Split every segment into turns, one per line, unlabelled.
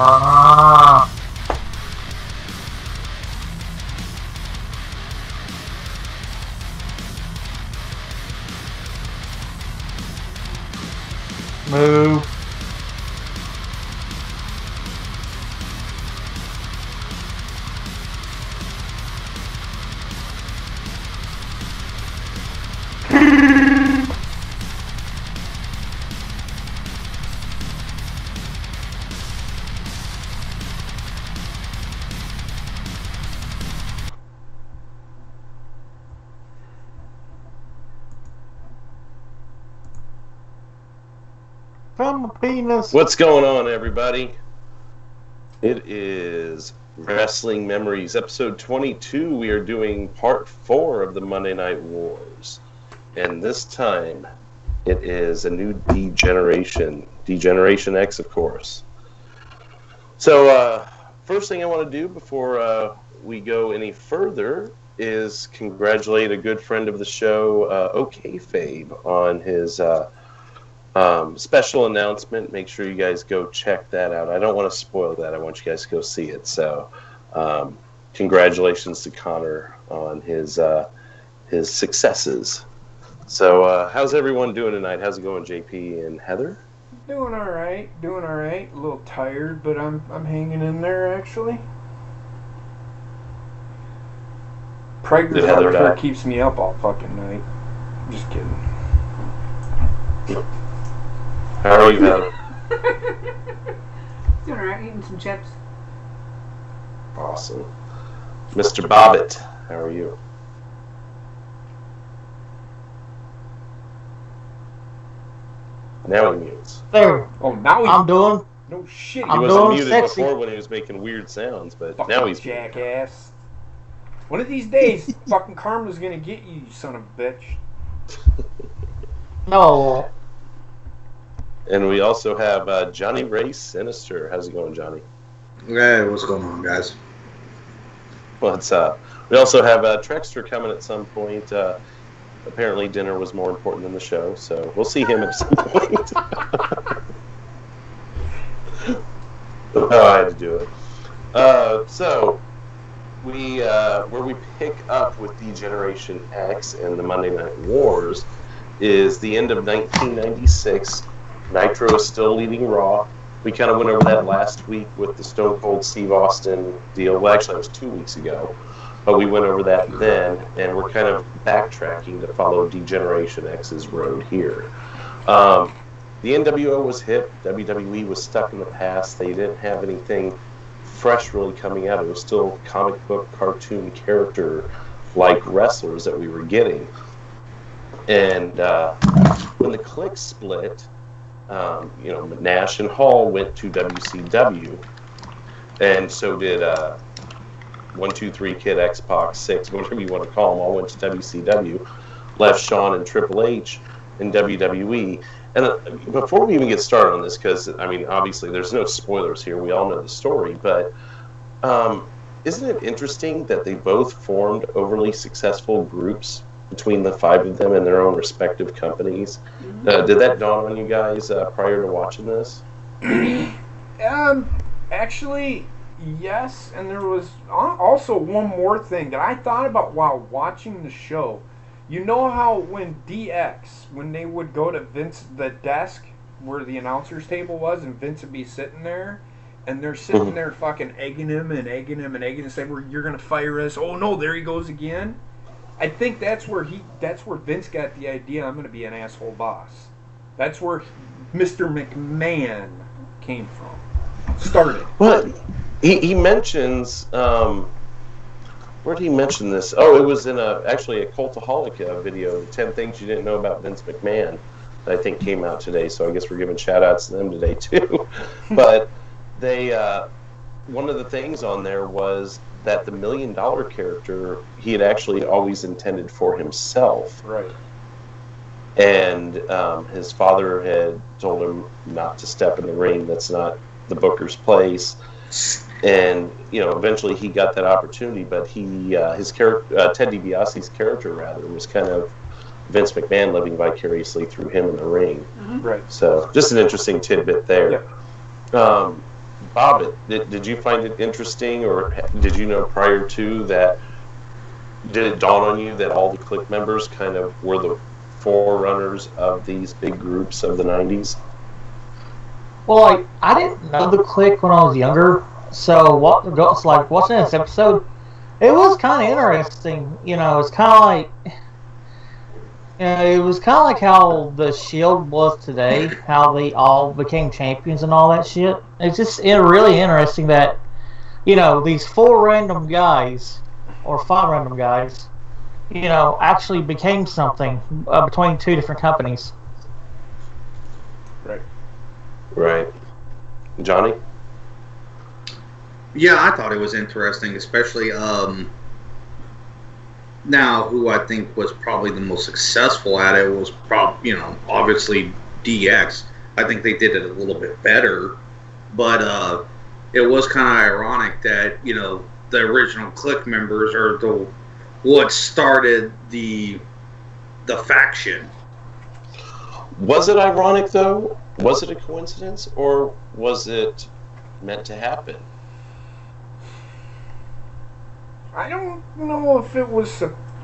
Ah. Move. From the penis.
What's going on, everybody? It is Wrestling Memories, episode 22. We are doing part 4 of the Monday Night Wars. And this time, it is a new D-Generation. D-Generation X, of course. So, first thing I want to do before we go any further is congratulate a good friend of the show, OK Fabe, on his special announcement. Make sure you guys go check that out. I don't want to spoil that. I want you guys to go see it. So, congratulations to Connor on his successes. So, how's everyone doing tonight? How's it going, JP and Heather?
Doing all right. A little tired, but I'm hanging in there actually. Pregnant keeps me up all fucking night. Just kidding.
How are you, Heather?
Doing alright, eating some chips.
Awesome. Mr. Bobbitt, how are you? Now he mutes.
There.
Oh, now
I'm doing.
No shit.
He
I'm
wasn't
doing
muted
sexy.
before when he was making weird sounds, but
fucking
now he's
jackass. One of these days, fucking karma's gonna get you, you son of a bitch.
No.
And we also have Johnny Ray Sinister. How's it going, Johnny?
Hey, what's going on, guys?
What's up? We also have Trexter coming at some point. Apparently dinner was more important than the show, so we'll see him at some point. Oh, I had to do it. So, where we pick up with D-Generation X and the Monday Night Wars is the end of 1996. Nitro is still leading Raw. We kind of went over that last week with the Stone Cold Steve Austin deal. Well, actually, it was 2 weeks ago. But we went over that then, and we're kind of backtracking to follow D-Generation X's road here. The NWO was hit. WWE was stuck in the past. They didn't have anything fresh really coming out. It was still comic book, cartoon character-like wrestlers that we were getting. And when the Click split, Nash and Hall went to WCW, and so did 1, 2, 3 Kid, X-Pac, 6, whatever you want to call them, all went to WCW, left Shawn and Triple H in WWE. And before we even get started on this, because, I mean, obviously there's no spoilers here, we all know the story, but isn't it interesting that they both formed overly successful groups between the 5 of them in their own respective companies? Did that dawn on you guys prior to watching this?
Actually, yes, and there was also one more thing that I thought about while watching the show. You know how when DX, when they would go to Vince, the desk where the announcer's table was, and Vince would be sitting there, and they're sitting there fucking egging him and saying, "Well, you're gonna fire us." Oh no, there he goes again. I think that's where Vince got the idea. I'm gonna be an asshole boss. That's where Mr. McMahon came from. Started.
Well, he mentions. Where did he mention this? Oh, it was in actually a Cultaholic video, 10 Things You Didn't Know About Vince McMahon, that I think came out today, so I guess we're giving shout-outs to them today, too. But they, one of the things on there was that the $1 Million character, he had actually always intended for himself.
Right.
And his father had told him not to step in the ring. That's not the booker's place. And eventually he got that opportunity, but his character, Ted DiBiase's character, rather, was kind of Vince McMahon living vicariously through him in the ring.
Right.
So just an interesting tidbit there.
Yep.
Bobbitt, did you find it interesting, or did you know prior to that? Did it dawn on you that all the Click members kind of were the forerunners of these big groups of the '90s?
Well, I didn't know the Click when I was younger, so watching this episode, it was kind of interesting. It's kind of like. It was kind of like how the Shield was today, how they all became champions and all that shit. It's really interesting that, these 4 random guys, or 5 random guys, actually became something between 2 different companies.
Right. Johnny?
Yeah, I thought it was interesting, especially now who I think was probably the most successful at it was obviously DX. I think they did it a little bit better, but it was kind of ironic that the original Click members are what started the faction.
Was it ironic though? Was it a coincidence, or was it meant to happen?
I don't know if it was.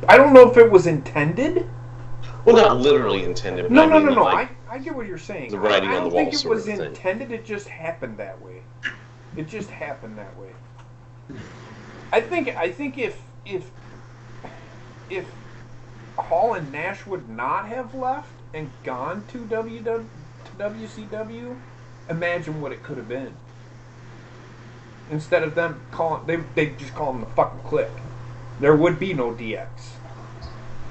I don't know if it was intended.
Well, not literally intended. But
No.
Like,
I get what you're saying.
The writing on the wall.
I don't think it was
thing.
intended. It just happened that way. It just happened that way. I think if Hall and Nash would not have left and gone to WCW, imagine what it could have been. Instead of them they just call them the fucking Click. There would be no DX.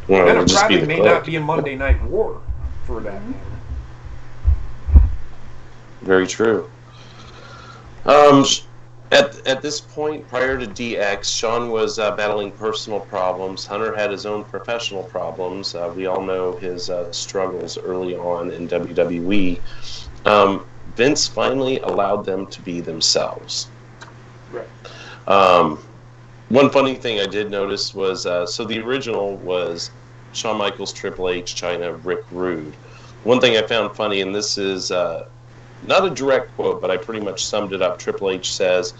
Well,
And it
just
probably
be the
may
Click.
not be a Monday Night War for that matter.
Very true. At this point, prior to DX, Sean was battling personal problems. Hunter had his own professional problems. We all know his struggles early on in WWE. Vince finally allowed them to be themselves.
Right.
One funny thing I did notice was, so the original was Shawn Michaels, Triple H, Chyna, Rick Rude. One thing I found funny, and this is not a direct quote, but I pretty much summed it up. Triple H says,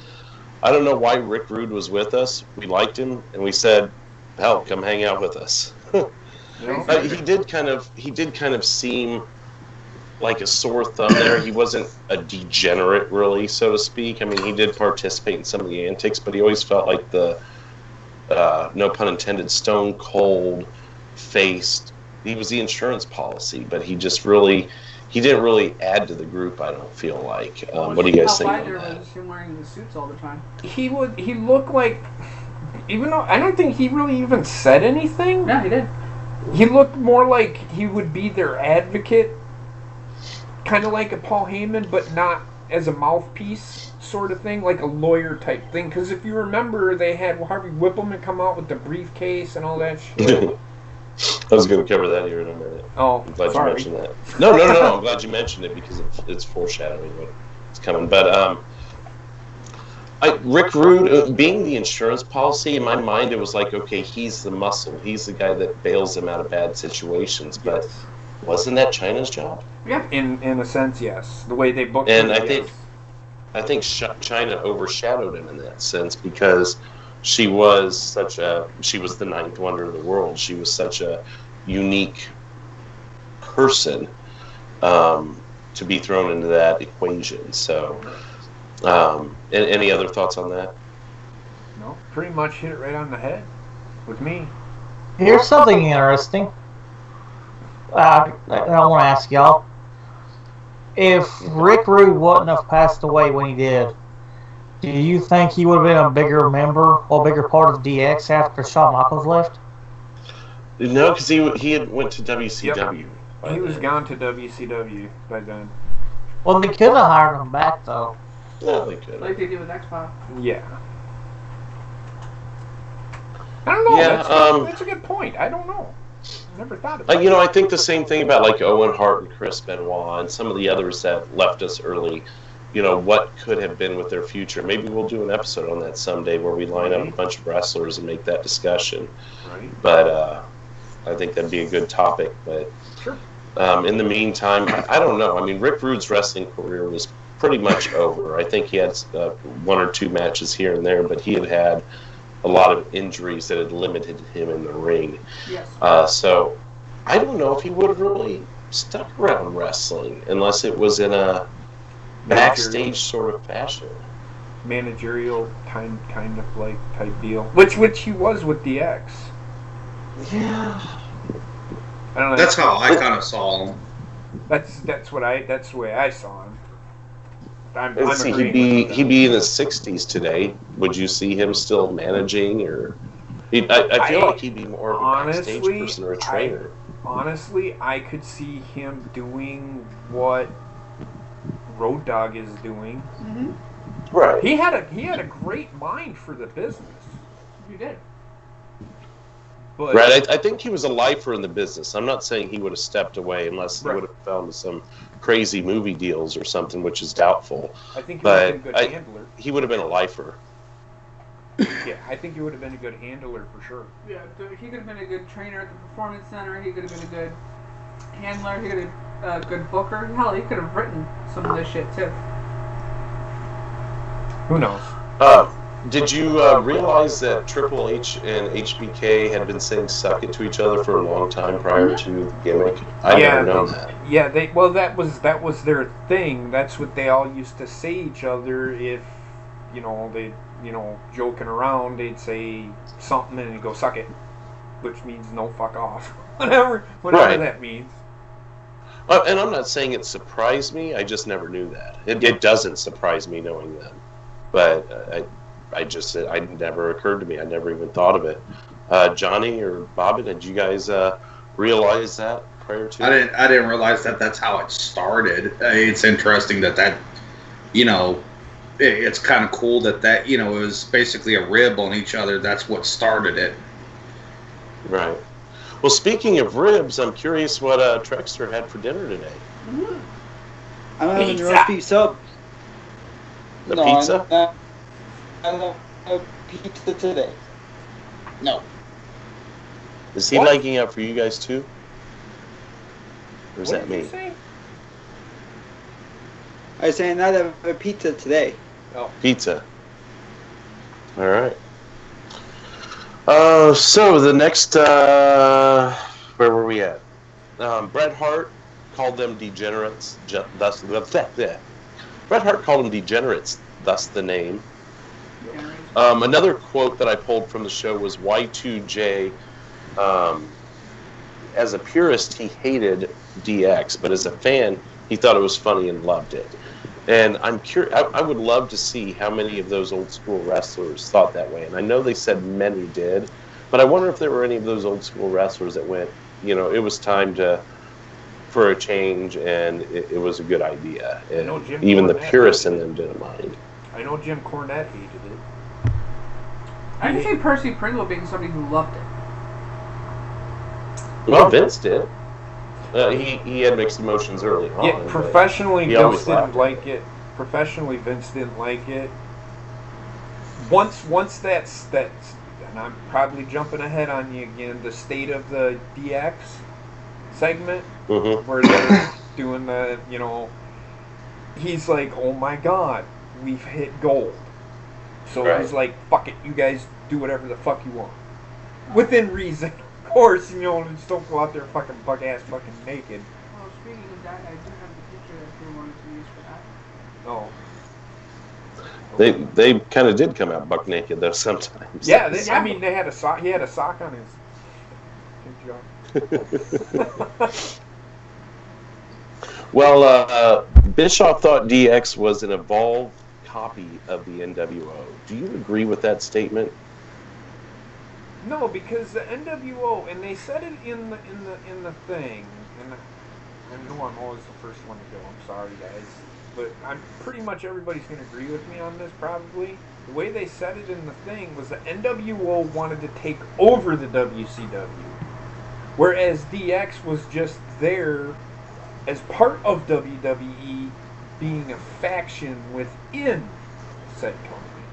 "I don't know why Rick Rude was with us. We liked him, and we said, hell, come hang out with us." He did kind of seem like a sore thumb there. He wasn't a degenerate, really, so to speak. I mean, he did participate in some of the antics, but he always felt like the, no pun intended, stone cold faced. He was the insurance policy, but he just really, he didn't really add to the group, I don't feel like. What do you guys think on that?
Was him wearing the suits all the time.
He looked like, even though I don't think he really even said anything.
Yeah, he did.
He looked more like he would be their advocate, kind of like a Paul Heyman, but not as a mouthpiece sort of thing, like a lawyer type thing. Because if you remember, they had Harvey Whippleman come out with the briefcase and all that shit.
I was going to cover that here in a minute.
Oh,
I'm glad
sorry.
you mentioned that. No. I'm glad you mentioned it because it's foreshadowing what's coming. But Rick Rude, being the insurance policy, in my mind, it was like, okay, he's the muscle. He's the guy that bails them out of bad situations. But wasn't that Chyna's job?
Yeah, in a sense, yes. The way they booked
And
it,
I think Chyna overshadowed him in that sense because she was the ninth wonder of the world. She was such a unique person to be thrown into that equation. So, any other thoughts on that?
No, pretty much hit it right on the head with me.
Here's something interesting. I want to ask y'all. If Rick Rude wouldn't have passed away when he did, do you think he would have been a bigger member or bigger part of DX after Shawn Michaels left?
No, because he had went to WCW.
Yep. He was gone to WCW by then.
Well, they could have hired him back, though.
Yeah, they could.
Like they did with X-Pac.
Yeah. I don't know.
Yeah,
that's a good point. I don't know. Never thought about it.
I think the same thing about like Owen Hart and Chris Benoit and some of the others that left us early. What could have been with their future. Maybe we'll do an episode on that someday where we line up a bunch of wrestlers and make that discussion.
Right.
But I think that'd be a good topic. But
sure.
In the meantime, I don't know. I mean, Rick Rude's wrestling career was pretty much over. I think he had one or two matches here and there, but he had a lot of injuries that had limited him in the ring.
Yes.
So I don't know if he would have really stuck around wrestling unless it was in a backstage sort of fashion.
Managerial kind of like type deal, which he was with DX.
Yeah.
I don't know.
That's how I kind of saw him.
That's the way I saw him. I'm
See,
agreeing with
he'd be in his 60s today. Would you see him still managing, or I feel like he'd be more of a backstage person or a trainer.
Honestly, I could see him doing what Road Dogg is doing.
Mm-hmm.
Right.
He had a great mind for the business.
You did.
But
Right, I think he was a lifer in the business. I'm not saying he would have stepped away unless he would have found some crazy movie deals or something, which is doubtful.
I think he would have been a good handler.
He would have been a lifer.
Yeah, I think he would have been a good handler for sure.
Yeah, he could have been a good trainer at the performance center. He could have been a good handler. He could have been a good booker. Hell, he could have written some of this shit too.
Who knows?
Did you realize that Triple H and HBK had been saying "suck it" to each other for a long time prior to the gimmick? I never known that.
Yeah, that was their thing. That's what they all used to say each other. If they joking around, they'd say something and they'd go "suck it," which means no, fuck off, whatever that means.
And I'm not saying it surprised me. I just never knew that. It doesn't surprise me knowing them, but it never occurred to me. I never even thought of it. Johnny or Bobbitt, did you guys realize that prior to?
I didn't realize that that's how it started. It's interesting that it's kind of cool that it was basically a rib on each other. That's what started it.
Right. Well, speaking of ribs, I'm curious what Trexter had for dinner today.
I'm having a roast beef sub.
Pizza?
I have pizza today. No.
Is he liking up for you guys too? Or is that me?
I was saying I have a pizza today.
Oh.
Pizza. All right. So the next, where were we at? Bret Hart called them degenerates. Thus, Bret Hart called them degenerates. Thus the name. Another quote that I pulled from the show was Y2J. As a purist, he hated DX, but as a fan, he thought it was funny and loved it. And I'm curious. I would love to see how many of those old school wrestlers thought that way. And I know they said many did, but I wonder if there were any of those old school wrestlers that went, it was time for a change, and it was a good idea. And even the purists in them didn't mind.
I know Jim Cornette hated it.
I can see Percy Pringle being somebody who loved it.
Well, Vince did. He had mixed emotions early on.
Yeah, professionally,
Vince
didn't like it. Professionally, Vince didn't like it. Once that's, and I'm probably jumping ahead on you again, the state of the DX segment, where they're doing the, he's like, oh my God, we've hit gold. So he's like, fuck it, you guys do whatever the fuck you want. Within reason. Of course, just don't go out there fucking buck-ass fucking naked.
Well, speaking of that, I do have the picture that Drew wanted to use for that.
Oh.
They kind of did come out buck naked though sometimes.
Yeah, they had a sock. He had a sock on his.
Well, Bischoff thought DX was an evolved copy of the NWO. Do you agree with that statement?
No, because the NWO, and they said it in the thing, and I know I'm always the first one to go. I'm sorry, guys, but I'm pretty much everybody's going to agree with me on this. Probably the way they said it in the thing was the NWO wanted to take over the WCW, whereas DX was just there as part of WWE, being a faction within said company.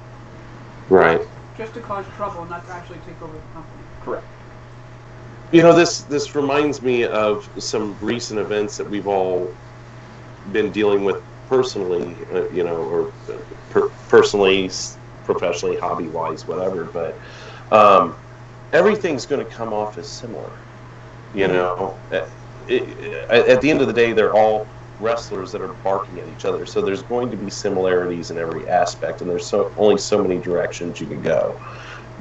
Right.
Just to cause trouble, not to actually take over the company.
Correct.
This reminds me of some recent events that we've all been dealing with personally, or personally, professionally, hobby-wise, whatever, but everything's going to come off as similar. You know, at the end of the day, they're all wrestlers that are barking at each other, so there's going to be similarities in every aspect, and there's only so many directions you can go.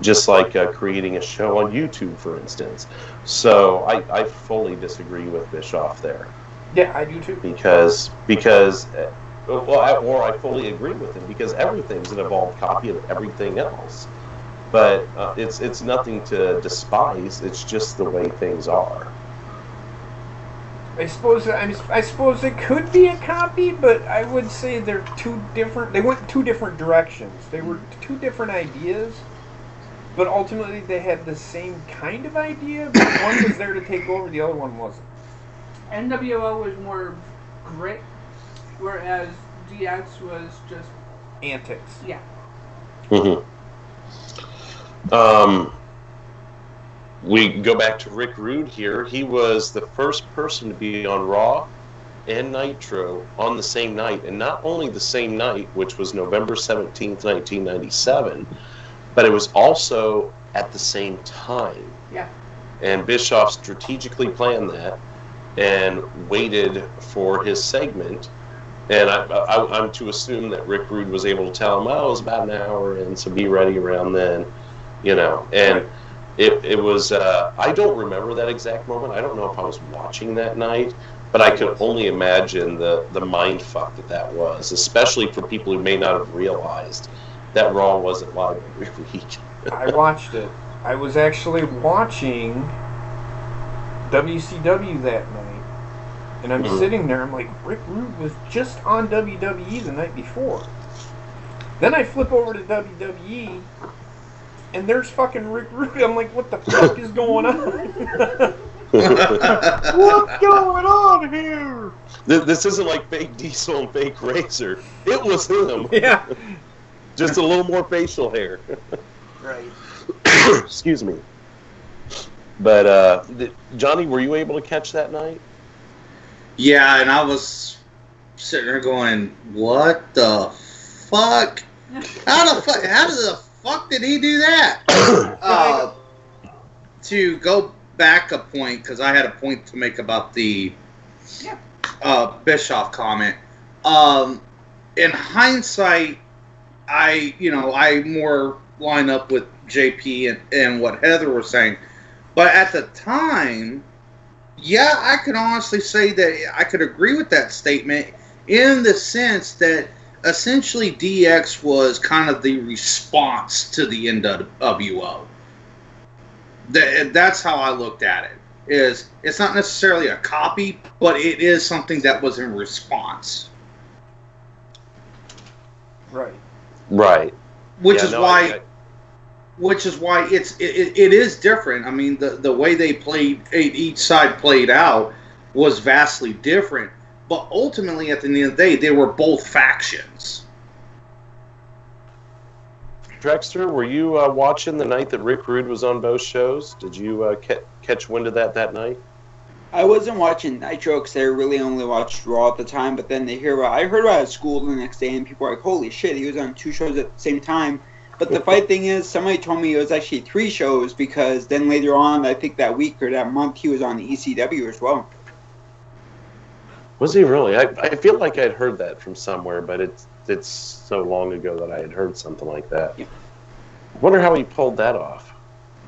Just like creating a show on YouTube, for instance. So I fully disagree with Bischoff there.
Yeah, I do too.
Because I fully agree with him, because everything's an evolved copy of everything else. But it's nothing to despise. It's just the way things are.
I suppose it could be a copy, but I would say they're two different. They went two different directions. They were two different ideas, but ultimately they had the same kind of idea. But one was there to take over, the other one wasn't.
NWO was more grit, whereas DX was just
antics.
Yeah.
Mm-hmm. We go back to Rick Rude here. He was the first person to be on Raw and Nitro on the same night. And not only the same night, which was November 17th, 1997, but it was also at the same time.
Yeah.
And Bischoff strategically planned that and waited for his segment. And I'm to assume that Rick Rude was able to tell him, it was about an hour in, so be ready around then. And
Right.
it was, I don't remember that exact moment. I don't know if I was watching that night, but I could only imagine the mind fuck that was, especially for people who may not have realized that Raw wasn't live every week.
I watched it. I was actually watching WCW that night, and I'm sitting there, I'm like, Rick Rude was just on WWE the night before. Then I flip over to WWE, and there's fucking Rick Rude. I'm like, what the fuck is going on?
What's going on here?
This isn't like fake Diesel and fake Razor. It was him.
Yeah.
Just a little more facial hair.
Right.
Excuse me. But, Johnny, were you able to catch that night?
Yeah, and I was sitting there going, what the fuck? How the fuck did he do that? To go back a point, because I had a point to make about the Bischoff comment. In hindsight, I more line up with JP and what Heather was saying. But at the time, yeah, I could honestly say that I could agree with that statement in the sense that essentially DX was kind of the response to the NWO. That's how I looked at it. It's not necessarily a copy, but it is something that was in response.
Right.
Right.
Which is why it is different. I mean, the way they played, each side played out was vastly different. But ultimately, at the end of the day, they were both factions.
Drexter, were you watching the night that Rick Rude was on both shows? Did you catch wind of that night?
I wasn't watching Nitro because I really only watched Raw at the time. But then I heard about it at school the next day, and people were like, "Holy shit, he was on 2 shows at the same time." But the funny thing is, somebody told me it was actually 3 shows because then later on, I think that week or that month, he was on the ECW as well.
Was he really? I feel like I'd heard that from somewhere, but it's so long ago that I had heard something like that.
Yeah.
I wonder how he pulled that off.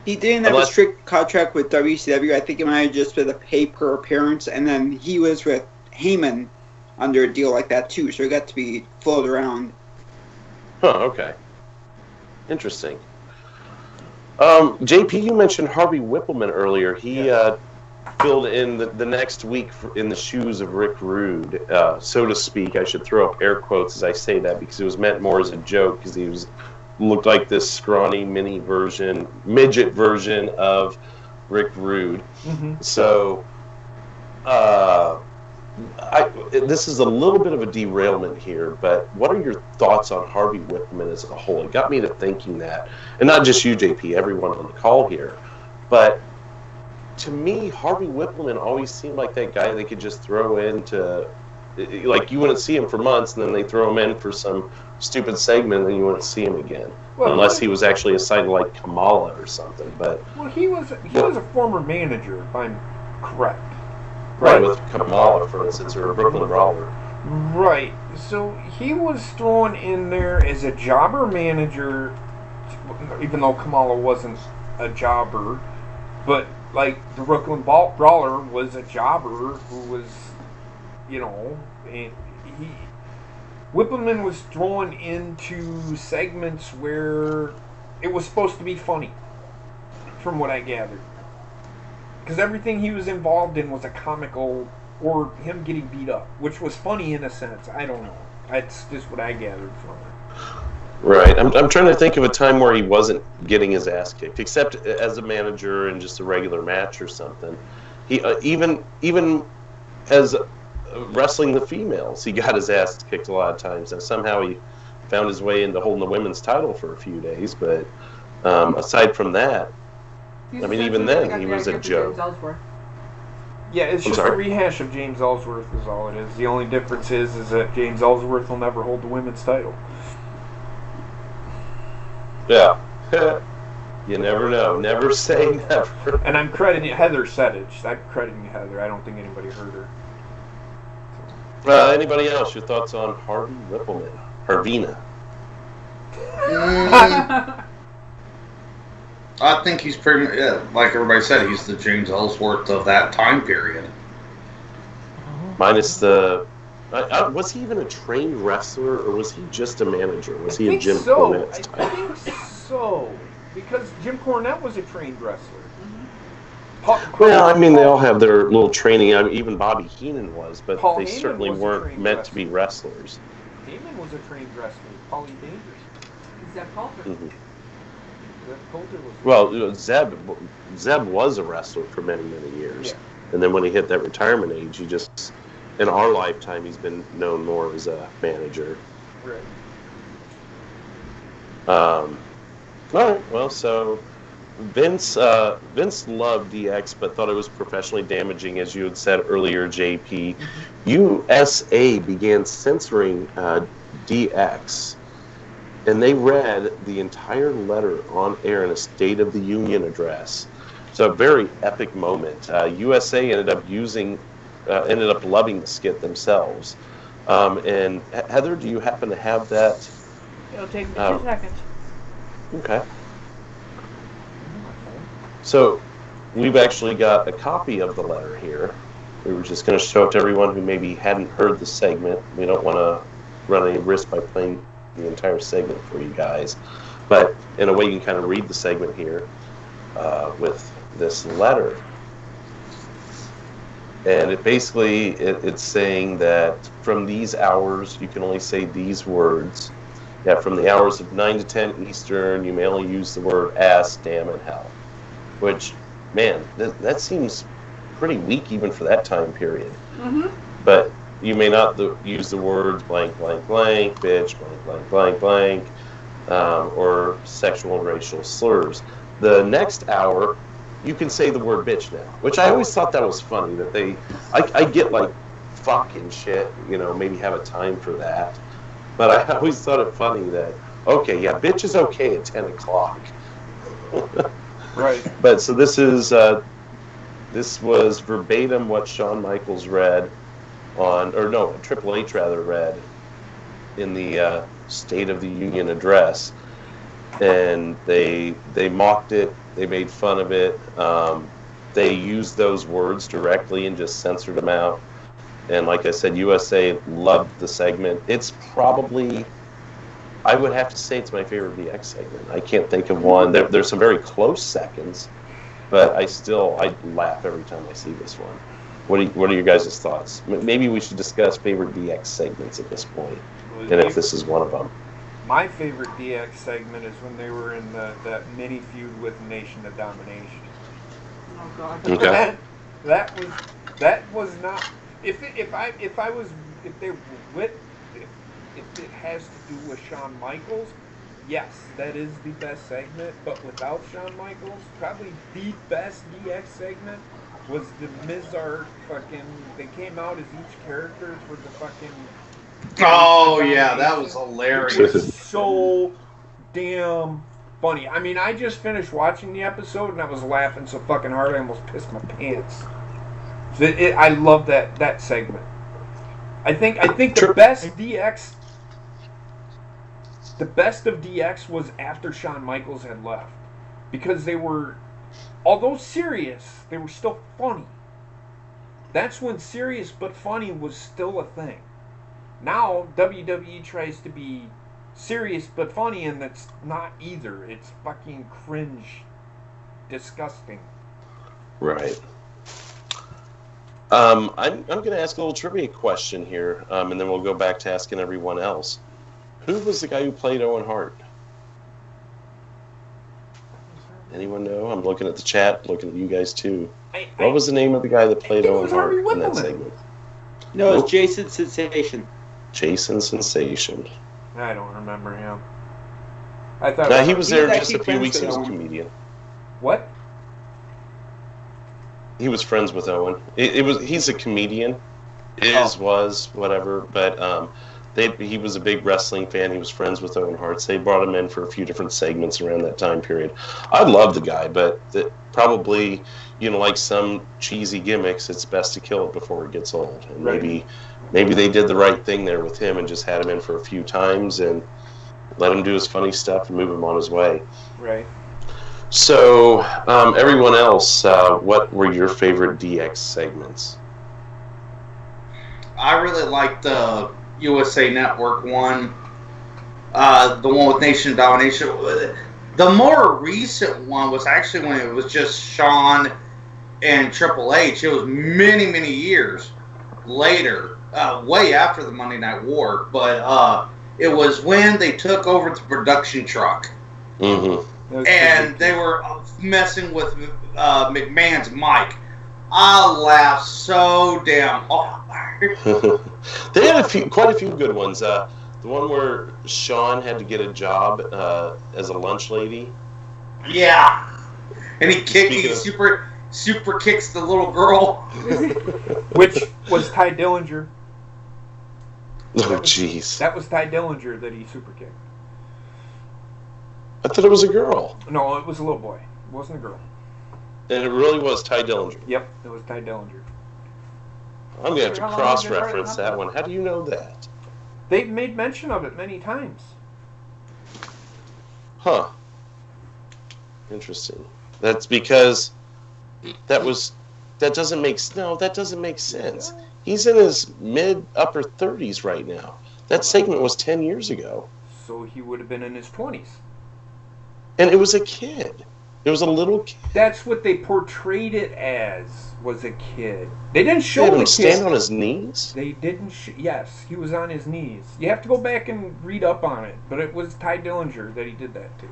He didn't have a strict contract with WCW. I think it might have just been a pay per appearance, and then he was with Heyman under a deal like that too, so he got to be floated around.
Huh, okay. Interesting. JP, you mentioned Harvey Whippleman earlier. He filled in the next week in the shoes of Rick Rude, so to speak. I should throw up air quotes as I say that because it was meant more as a joke because he looked like this scrawny midget version of Rick Rude. Mm-hmm. So this is a little bit of a derailment here, but what are your thoughts on Harvey Whippleman as a whole? It got me to thinking that, and not just you, JP, everyone on the call here, but to me, Harvey Whippleman always seemed like that guy they could just throw into like you wouldn't see him for months, and then they throw him in for some stupid segment, and you wouldn't see him again, unless he was actually assigned to like Kamala or something. But
he was a former manager, if I'm correct.
Right, with Kamala, for instance, or Brooklyn Brawler.
Right. So he was thrown in there as a jobber manager, even though Kamala wasn't a jobber, but like the Brooklyn Brawler was a jobber who was, and Whippleman was thrown into segments where it was supposed to be funny, from what I gathered. Because everything he was involved in was a comical, or him getting beat up, which was funny in a sense. I don't know. That's just what I gathered from it.
Right. I'm trying to think of a time where he wasn't getting his ass kicked, except as a manager in just a regular match or something. He even as wrestling the females, he got his ass kicked a lot of times. And somehow he found his way into holding the women's title for a few days. But aside from that, I mean, even then, he was a joke.
Yeah, it's just a rehash of James Ellsworth is all it is. The only difference is that James Ellsworth will never hold the women's title.
Yeah. You never know. Never say never.
And I'm crediting Heather said it. I'm crediting Heather. I don't think anybody heard her.
Anybody else? Your thoughts on Harvey Whippleman? Harvina.
I think he's pretty much, like everybody said, he's the James Ellsworth of that time period.
Minus the... was he even a trained wrestler, or was he just a manager? Was he a Jim Cornette type?
I think so. Because Jim Cornette was a trained wrestler.
Well, I mean, they all have their little training. I mean, even Bobby Heenan was, but
Paul
they
Heyman
certainly
was a
weren't
trained
meant
wrestler.
to be wrestlers.
Heyman was a trained wrestler. Paulie Dangerous.
Zeb Coulter.
Mm-hmm.
Zeb Coulter was.
Well, Zeb was a wrestler for many, many years.
Yeah.
And then when he hit that retirement age, he just, in our lifetime, he's been known more as a manager.
Right.
All right, well, so Vince loved DX, but thought it was professionally damaging, as you had said earlier, JP. USA began censoring DX, and they read the entire letter on air in a State of the Union address. So a very epic moment. USA ended up loving the skit themselves. And Heather, do you happen to have that?
It'll take me 2 seconds.
Okay. So we've actually got a copy of the letter here. We were just going to show it to everyone who maybe hadn't heard the segment. We don't want to run any risk by playing the entire segment for you guys. But in a way, you can kind of read the segment here with this letter. And it basically, it's saying that from these hours, you can only say these words. Yeah, from the hours of 9 to 10 Eastern, you may only use the word ass, damn, and hell. Which, man, that seems pretty weak even for that time period.
Mm-hmm.
But you may not use the words blank, blank, blank, bitch, blank, blank, blank, blank, or sexual and racial slurs. The next hour, you can say the word bitch now, which I always thought that was funny, that I get like fuck and shit, maybe have a time for that. But I always thought it funny that, okay, yeah, bitch is okay at 10 o'clock.
Right.
But so this was verbatim what Shawn Michaels read Triple H rather read in the State of the Union address. And they mocked it, they made fun of it, they used those words directly and just censored them out. And like I said, USA loved the segment. It's probably, I would have to say it's my favorite DX segment. I can't think of one. There's some very close seconds, but I laugh every time I see this one. What are your guys' thoughts? Maybe we should discuss favorite DX segments at this point, and if this is one of them.
My favorite DX segment is when they were in that mini feud with Nation of Domination.
Oh God.
Okay.
That was not. If it has to do with Shawn Michaels, yes, that is the best segment. But without Shawn Michaels, probably the best DX segment was the Mizark fucking. They came out as each character for the fucking.
Oh yeah, that was
It
hilarious.
was so damn funny. I mean, I just finished watching the episode and I was laughing so fucking hard I almost pissed my pants. I love that segment. I think the best DX. The best of DX was after Shawn Michaels had left, because they were, although serious, they were still funny. That's when serious but funny was still a thing. Now WWE tries to be serious but funny, and that's not either. It's fucking cringe, disgusting.
Right. I'm going to ask a little trivia question here, and then we'll go back to asking everyone else. Who was the guy who played Owen Hart? Anyone know? I'm looking at the chat, looking at you guys too. What was the name of the guy that played Owen Hart in that segment?
No, it's Jason Sensation.
Jason Sensation.
I don't remember him. I thought
he was there just a few
friends
weeks. He
with
was a
Owen.
comedian.
What?
He was friends with Owen. He's a comedian. Was whatever, but he was a big wrestling fan. He was friends with Owen Hart. So they brought him in for a few different segments around that time period. I love the guy, but probably, like some cheesy gimmicks, it's best to kill it before it gets old. And maybe they did the right thing there with him and just had him in for a few times and let him do his funny stuff and move him on his way.
Right.
So, everyone else, what were your favorite DX segments?
I really liked the USA Network one, the one with Nation Domination. The more recent one was actually when it was just Shawn and Triple H. It was many, many years later, way after the Monday Night War, but it was when they took over the production truck.
Mm-hmm.
And they were messing with McMahon's mic. I laughed so damn hard.
They had quite a few good ones. The one where Shawn had to get a job as a lunch lady.
Yeah, and he super kicks the little girl,
Which was Ty Dillinger.
Oh, jeez.
That was Ty Dillinger that he super kicked.
I thought it was a girl.
No, it was a little boy. It wasn't a girl.
And it really was Ty Dillinger.
Yep, it was Ty Dillinger.
I'm going to have to cross-reference that one. How do you know that?
They've made mention of it many times.
Huh. Interesting. That's because that doesn't make sense. He's in his mid-upper 30s right now. That segment was 10 years ago.
So he would have been in his 20s.
And it was a kid. It was a little kid.
That's what they portrayed it as, was a kid. They didn't show
They had
the
him
kid.
stand on his knees?
They didn't. Yes, he was on his knees. You have to go back and read up on it. But it was Ty Dillinger that he did that to.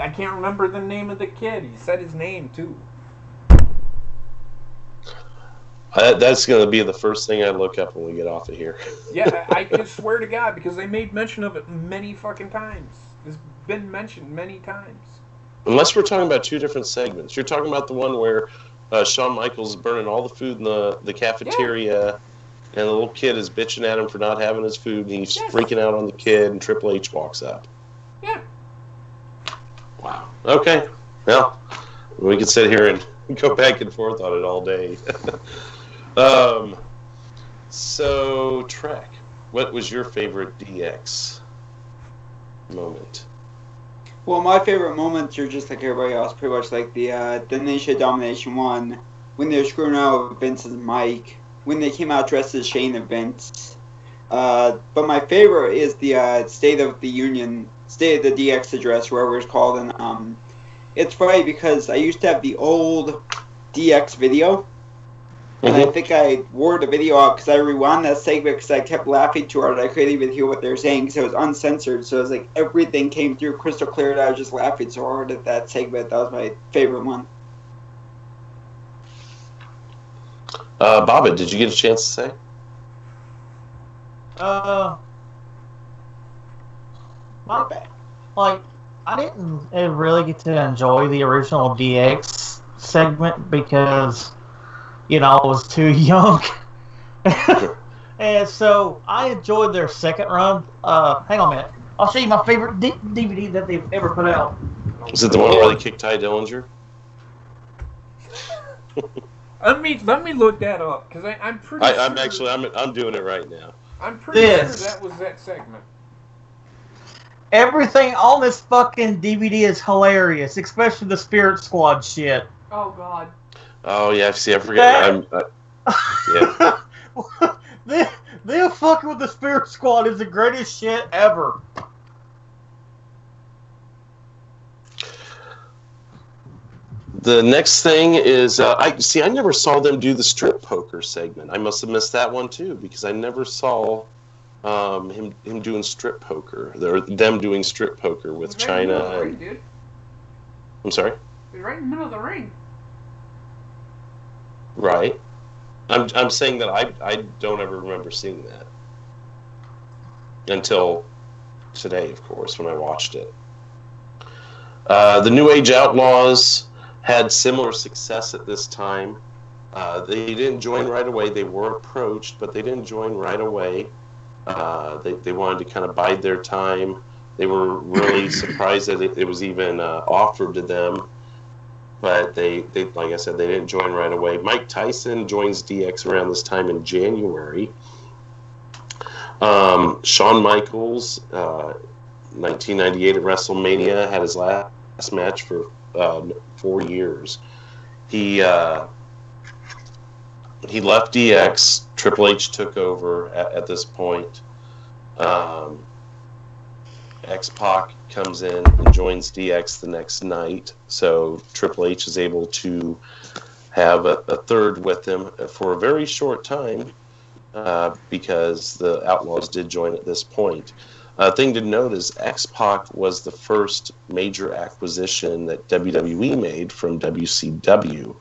I can't remember the name of the kid. He said his name too.
That's going to be the first thing I look up when we get off of here.
Yeah, I can swear to God, because they made mention of it many fucking times. It's been mentioned many times.
Unless we're talking about two different segments. You're talking about the one where Shawn Michaels is burning all the food in the cafeteria, and the little kid is bitching at him for not having his food, and he's freaking out on the kid, and Triple H walks up.
Yeah.
Wow. Okay. Well, we could sit here and go back and forth on it all day. So, Trek, what was your favorite DX moment?
Well, my favorite moments are just like everybody else, pretty much like the Nation Domination one, when they were screwing out with Vince's mic, when they came out dressed as Shane and Vince. But my favorite is the State of the DX address, wherever it's called, and it's funny because I used to have the old DX video, and I think I wore the video out because I rewound that segment because I kept laughing too hard. I couldn't even hear what they were saying because it was uncensored, so it was like everything came through crystal clear, and I was just laughing so hard at that segment. That was my favorite one.
Bobbitt, did you get a chance to say?
My bad. Like, I didn't really get to enjoy the original DX segment because, I was too young. And so I enjoyed their second run. Hang on a minute. I'll show you my favorite DVD that they've ever put out.
Is it the one where they kicked Ty Dillinger?
Let me look that up because I'm pretty.
I'm doing it right now.
I'm pretty sure that was that segment.
Everything on this fucking DVD is hilarious, especially the Spirit Squad shit.
Oh God.
Oh yeah, see, I forget. Yeah.
Them fucking with the Spirit Squad is the greatest shit ever.
The next thing is, I never saw them do the strip poker segment. I must have missed that one too because I never saw him doing strip poker. Them doing strip poker with China.
Ring, dude.
I'm sorry.
He's right in the middle of the ring.
Right. I'm saying that I don't ever remember seeing that until today, of course, when I watched it. The New Age Outlaws had similar success at this time. They didn't join right away. They were approached, but they didn't join right away. They wanted to kind of bide their time. They were really surprised that it was even offered to them. But they, like I said, they didn't join right away. Mike Tyson joins DX around this time in January. Shawn Michaels, 1998 at WrestleMania, had his last match for 4 years. He left DX. Triple H took over at this point. X-Pac comes in and joins DX the next night, so Triple H is able to have a third with him for a very short time because the Outlaws did join at this point. Thing to note is X-Pac was the first major acquisition that WWE made from WCW,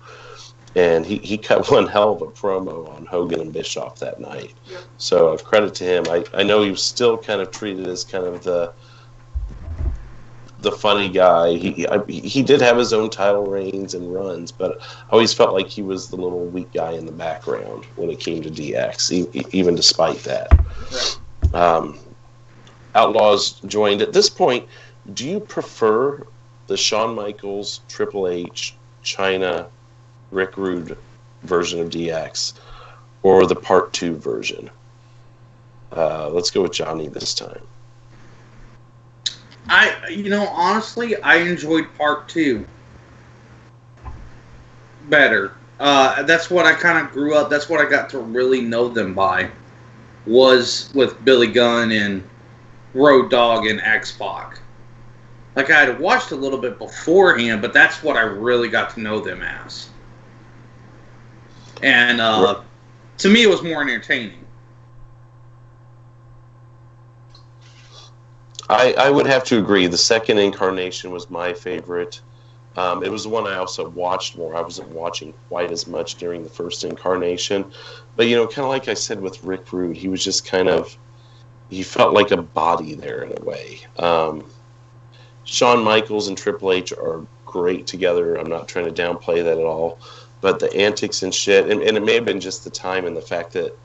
and he cut one hell of a promo on Hogan and Bischoff that night. Yep. So credit to him. I know he was still kind of treated as kind of the funny guy. He did have his own title reigns and runs, but I always felt like he was the little weak guy in the background when it came to DX, even despite that. Right. Outlaws joined. At this point, do you prefer the Shawn Michaels, Triple H, Chyna, Rick Rude version of DX, or the Part 2 version? Let's go with Johnny this time.
Honestly, I enjoyed Part 2 better. That's what I kind of grew up. That's what I got to really know them by, was with Billy Gunn and Road Dogg and X-Pac. Like, I had watched a little bit beforehand, but that's what I really got to know them as. And to me, it was more entertaining.
I would have to agree. The second incarnation was my favorite. It was the one I also watched more. I wasn't watching quite as much during the first incarnation. But, kind of like I said with Rick Rude, he was just kind of, he felt like a body there in a way. Shawn Michaels and Triple H are great together. I'm not trying to downplay that at all. But the antics and shit, and it may have been just the time and the fact that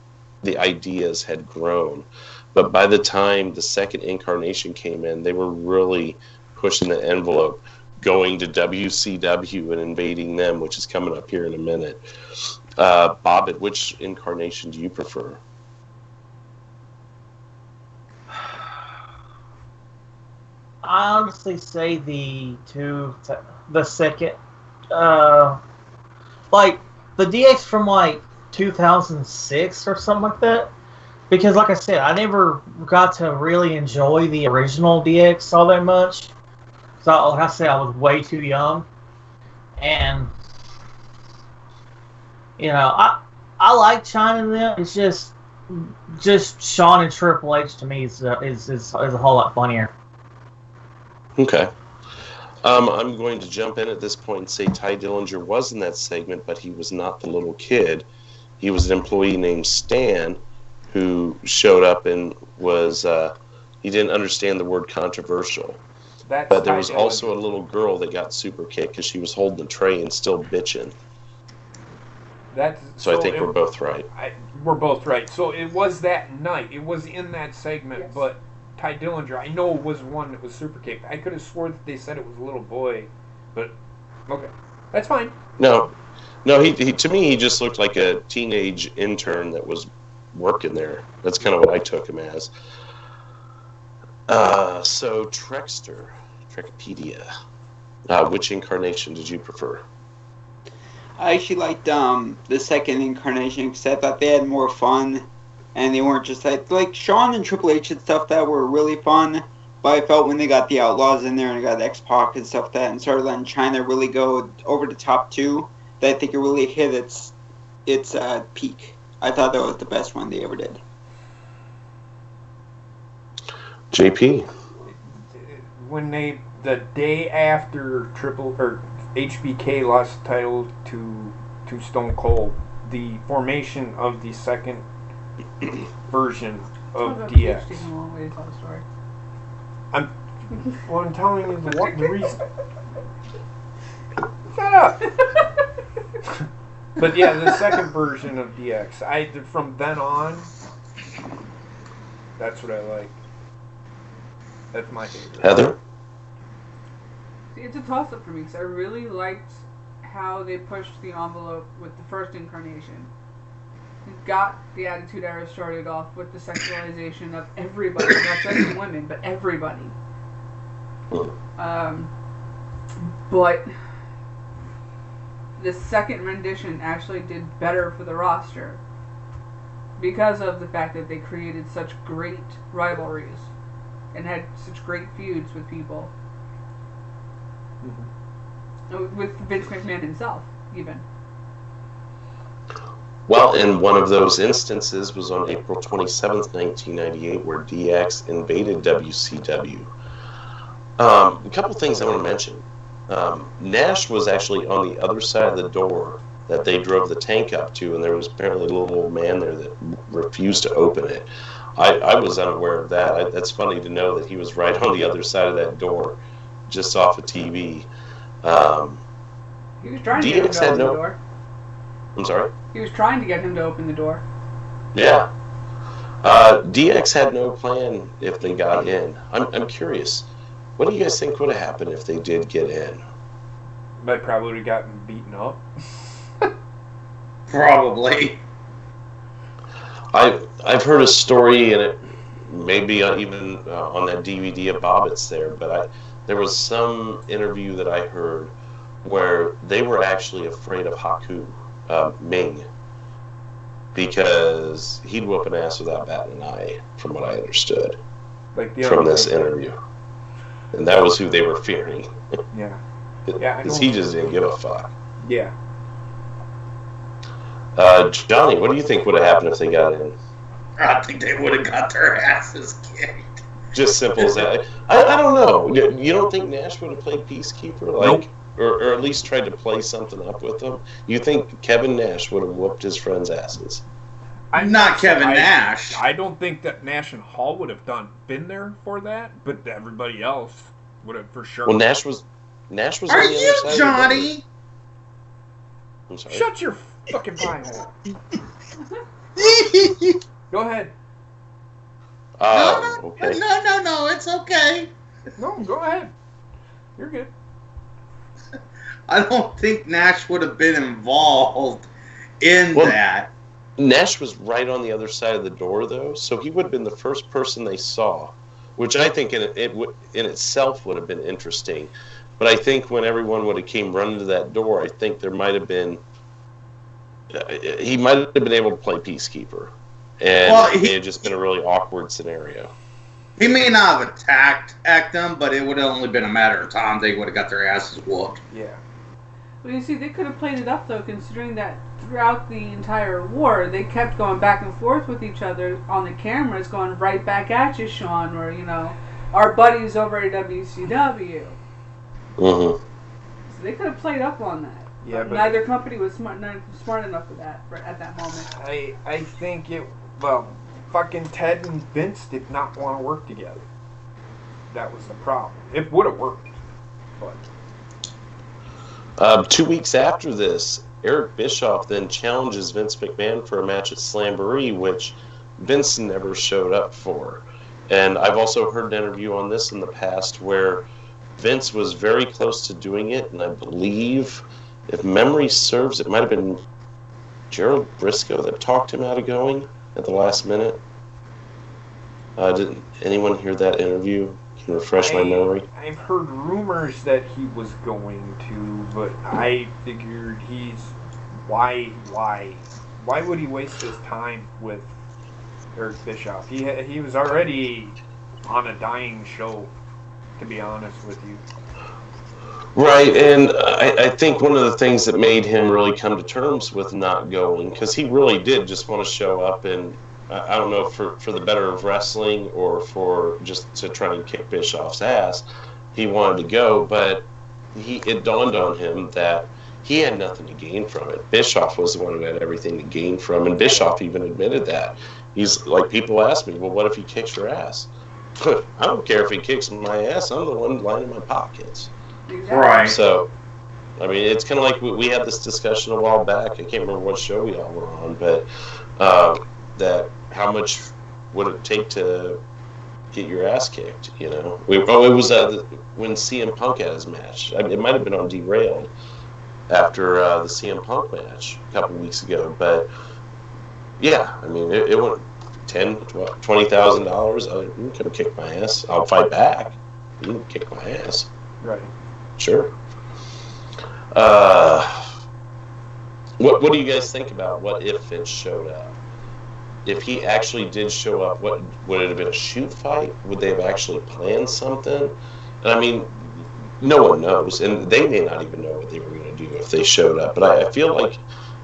the ideas had grown. But by the time the second incarnation came in, they were really pushing the envelope, going to WCW and invading them, which is coming up here in a minute. Bobbitt, which incarnation do you prefer?
I honestly say the second. Like, the DX from, 2006 or something like that. Because, like I said, I never got to really enjoy the original DX all that much. So, like I said, I was way too young. And, I like Chyna and them. It's just Shawn and Triple H to me is a whole lot funnier.
Okay. I'm going to jump in at this point and say Ty Dillinger was in that segment, but he was not the little kid. He was an employee named Stan who showed up and was, he didn't understand the word controversial.
That's
But there was
Ty
also a
Dillinger.
little girl that got super kicked because she was holding the tray and still bitching.
That's
So I think
it-
we're both right.
We're both right. So it was that night. It was in that segment,
Yes.
but Ty Dillinger, I know, was one that was super kicked. I could have swore that they said it was a little boy, but okay, that's fine.
No, he to me he just looked like a teenage intern that was working there. That's kind of what I took him as. So Trekpedia, which incarnation did you prefer?
I actually liked the second incarnation because I thought they had more fun, and they weren't just like Shawn and Triple H and stuff that were really fun. But I felt when they got the Outlaws in there and got X-Pac and stuff that, and started letting China really go over the top too, that I think it really hit its peak. I thought that was the best one they ever did.
JP.
When the day after HBK lost the title to Stone Cold, the formation of the second version of DX.
Taking a long way to tell the story.
I'm telling you the reason. Shut up. But yeah, the second version of DX. From then on, that's what I like. That's my favorite.
Heather?
See, it's a toss-up for me because I really liked how they pushed the envelope with the first incarnation. You got the Attitude Era started off with the sexualization of everybody, not just women, but everybody. But the second rendition actually did better for the roster because of the fact that they created such great rivalries and had such great feuds with people. With Vince McMahon himself, even.
Well, and one of those instances was on April 27th, 1998, where DX invaded WCW. A couple things I want to mention. Nash was actually on the other side of the door that they drove the tank up to, and there was apparently a little old man there that refused to open it. I was unaware of that. That's funny to know that he was right on the other side of that door, just off of TV.
He was trying to get him to open the door.
I'm sorry?
He was trying to get him to open the door.
Yeah. DX had no plan if they got in. I'm curious. What do you guys think would have happened if they did get in?
They probably would have gotten beaten up.
Probably.
I've heard a story, and it maybe even on that DVD of Bobbitt's there, but there was some interview that I heard where they were actually afraid of Haku, Ming, because he'd whoop an ass without batting an eye, from what I understood from this interview. And that was who they were fearing.
Yeah.
Because he just didn't give a fuck.
Yeah.
Johnny, what do you think would have happened if they got in?
I think they would have got their asses kicked.
Just simple as that. I don't know. You don't think Nash would have played Peacekeeper? Like, or at least tried to play something up with them? You think Kevin Nash would have whooped his friends' asses?
Not Kevin Nash.
I don't think that Nash and Hall would have been there for that, but everybody else would have for sure.
Well, Nash was
Are
on the other
you
side
Johnny?
of the I'm sorry.
Shut your fucking pie hole. Go ahead.
Okay.
No, it's okay.
No, go ahead. You're good.
I don't think Nash would have been involved in that.
Nash was right on the other side of the door, though, so he would have been the first person they saw, which I think in itself would have been interesting. But I think when everyone would have came running to that door, I think there might have been... he might have been able to play Peacekeeper. And it had just been a really awkward scenario.
He may not have attacked them, but it would have only been a matter of time. They would have got their asses whooped.
Yeah.
Well, you see, they could have played it up, though, considering that throughout the entire war, they kept going back and forth with each other on the cameras, going right back at you, Sean, or, our buddies over at WCW.
Mm-hmm.
So they could have played up on that.
Yeah,
but neither company was smart enough for that at that moment.
I think fucking Ted and Vince did not want to work together. that was the problem. It would have worked, but
2 weeks after this, Eric Bischoff then challenges Vince McMahon for a match at Slamboree, which Vince never showed up for. And I've also heard an interview on this in the past where Vince was very close to doing it, and I believe, if memory serves, it might have been Gerald Briscoe that talked him out of going at the last minute. Did anyone hear that interview? Can you refresh my memory?
I've heard rumors that he was going to, but I figured why would he waste his time with Eric Bischoff? He was already on a dying show, to be honest with you.
Right, and I think one of the things that made him really come to terms with not going, because he really did just want to show up and, I don't know, for the better of wrestling or for just to try and kick Bischoff's ass, he wanted to go, but it dawned on him that he had nothing to gain from it. Bischoff was the one who had everything to gain from, and Bischoff even admitted that. He's like, people ask me, well, what if he kicks your ass? I don't care if he kicks my ass, I'm the one lining my pockets.
Exactly.
Right.
So, I mean, it's kind of like we had this discussion a while back. I can't remember what show we all were on, but that how much would it take to get your ass kicked? You know, it was when CM Punk had his match. I mean, it might have been on Derailed after the CM Punk match a couple weeks ago. But yeah, I mean, it went $20,000. You can kick my ass. I'll fight back. You can kick my ass.
Right.
Sure. What do you guys think about what if Vince showed up? If he actually did show up, what would it have been, a shoot fight? Would they have actually planned something? And I mean, no one knows, and they may not even know what they were going to do if they showed up. But I feel like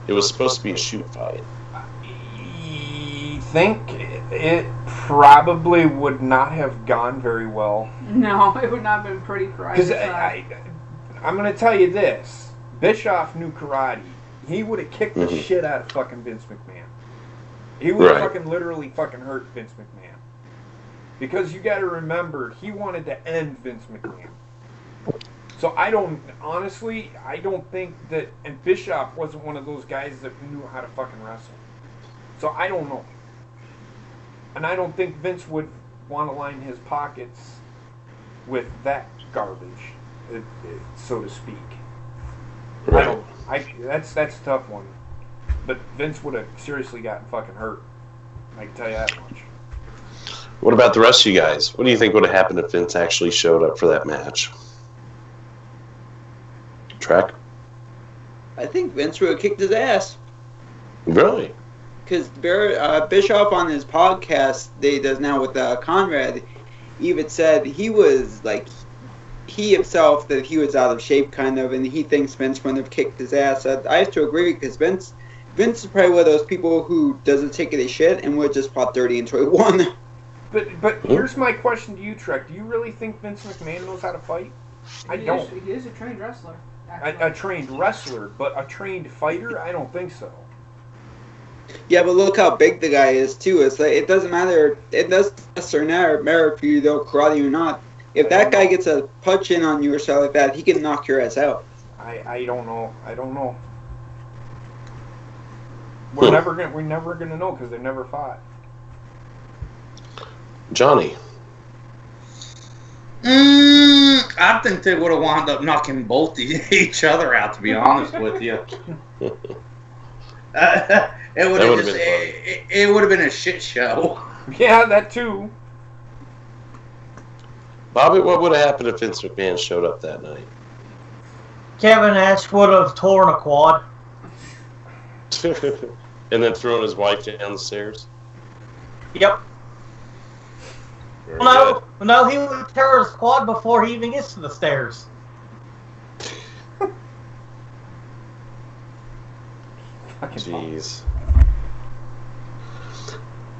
it was supposed to be a shoot fight.
I think it probably would not have gone very well.
No, it would not have been pretty for either side.
I'm going to tell you this. Bischoff knew karate. He would have kicked the shit out of fucking Vince McMahon. He would have fucking literally fucking hurt Vince McMahon. Because you got to remember, he wanted to end Vince McMahon. So I don't think that, and Bischoff wasn't one of those guys that knew how to fucking wrestle. So I don't know. And I don't think Vince would want to line his pockets with that garbage, so to speak.
Right.
That's a tough one. But Vince would have seriously gotten fucking hurt. I can tell you that much.
What about the rest of you guys? What do you think would have happened if Vince actually showed up for that match? Track?
I think Vince would have kicked his ass.
Really?
Because Bischoff on his podcast that he does now with Conrad even said he was like, he himself, that he was out of shape kind of, and he thinks Vince would have kicked his ass. I have to agree, because Vince is probably one of those people who doesn't take it as shit and would just fought dirty until he won.
But here's my question to you, Trek. Do you really think Vince McMahon knows how to fight? I don't.
He is a trained wrestler.
A trained wrestler, but a trained fighter? I don't think so.
Yeah, but look how big the guy is too. It's like, it doesn't matter. It doesn't necessarily matter if you know karate or not. If that guy gets a punch in on you or something like that, he can knock your ass out.
I don't know. We're never gonna know because they never fought.
Johnny.
I think they would have wound up knocking both each other out, to be honest with you. It would have been a shit show.
Yeah, that too.
Bobbitt, what would have happened if Vince McMahon showed up that night?
Kevin Nash would have torn a quad.
And then thrown his wife down the stairs?
Yep.
Very
No, he would tear his quad before he even gets to the stairs.
Jeez.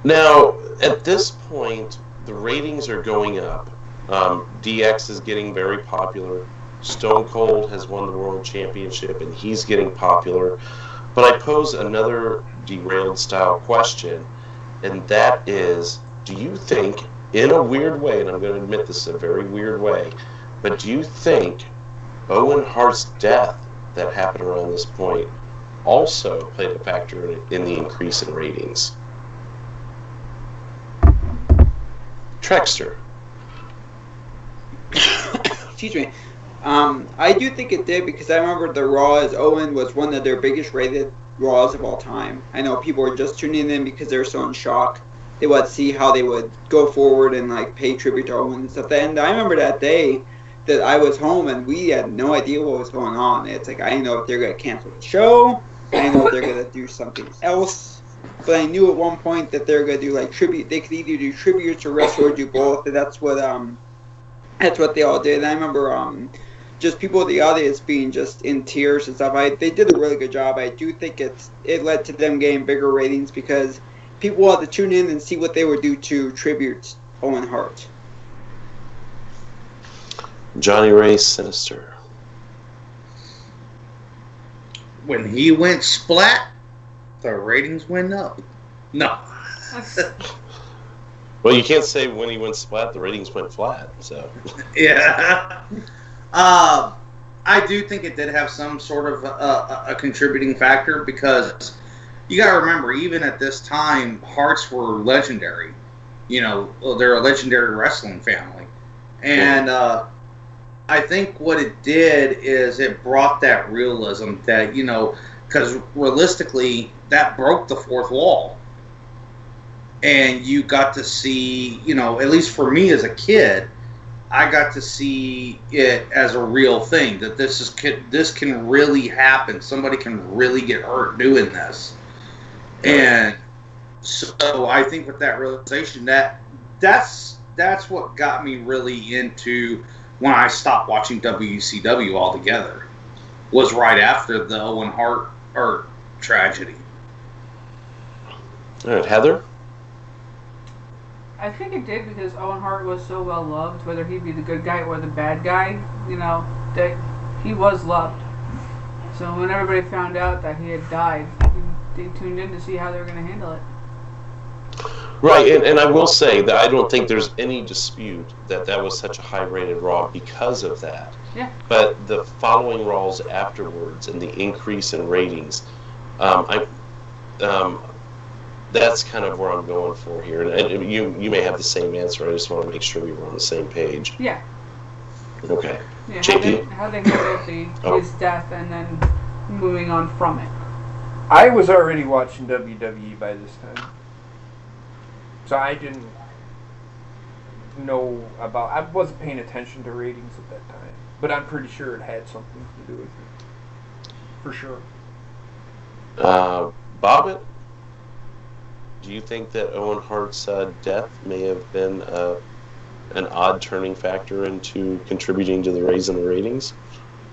Now, at this point, the ratings are going up. DX is getting very popular. Stone Cold has won the World Championship, and he's getting popular. But I pose another derailed style question, and that is, do you think in a weird way, and I'm going to admit this is a very weird way, but do you think Owen Hart's death that happened around this point also played a factor in the increase in ratings? Trexter.
Excuse me. I do think it did, because I remember the Raw as Owen was one of their biggest rated Raws of all time. I know people were just tuning in because they were so in shock. They would see how they would go forward and like pay tribute to Owen and stuff. And I remember that day that I was home and we had no idea what was going on. It's like, I didn't know if they're going to cancel the show. I didn't know if they're going to do something else. But I knew at one point that they're going to do like tribute. They could either do tributes or wrestle or do both. And that's what they all did. And I remember just people in the audience being just in tears and stuff. They did a really good job. I do think it led to them getting bigger ratings because people had to tune in and see what they would do to tribute Owen Hart.
Johnny Ray Sinister.
When he went splat, the ratings went up. No.
Well, you can't say when he went splat, the ratings went flat. So.
Yeah. I do think it did have some sort of a contributing factor because you got to remember, even at this time, Harts were legendary. You know, they're a legendary wrestling family. And I think what it did is it brought that realism that, you know, because realistically, that broke the fourth wall. And you got to see, you know, at least for me as a kid, I got to see it as a real thing, that this can really happen. Somebody can really get hurt doing this. And so I think with that realization, that's what got me really into when I stopped watching WCW altogether, was right after the Owen Hart tragedy.
All right, Heather?
I think it did because Owen Hart was so well loved, whether he be the good guy or the bad guy, you know, that he was loved. So when everybody found out that he had died, they tuned in to see how they were going to handle it.
Right, and I will say that I don't think there's any dispute that was such a high-rated Raw because of that.
Yeah.
But the following Raws afterwards and the increase in ratings, that's kind of where I'm going for here. And you may have the same answer. I just want to make sure we were on the same page.
Yeah.
Okay.
Yeah,
JP?
how they handled his death and then moving on from it.
I was already watching WWE by this time. So I didn't know about... I wasn't paying attention to ratings at that time. But I'm pretty sure it had something to do with it. For sure.
Bobbitt? Do you think that Owen Hart's death may have been an odd turning factor into contributing to the raise in the ratings?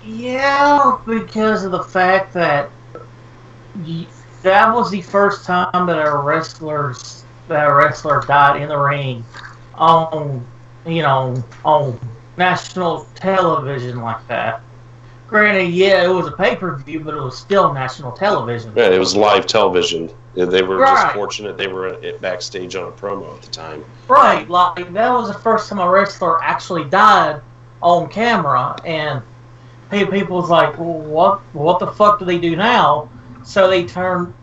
Yeah, because of the fact that that was the first time that a wrestler died in the ring on national television like that. Granted, yeah, it was a pay-per-view, but it was still national television.
Yeah, it was live television. They were just fortunate they were backstage on a promo at the time.
Right, like that was the first time a wrestler actually died on camera, and people was like, well, what the fuck do they do now? So they tuned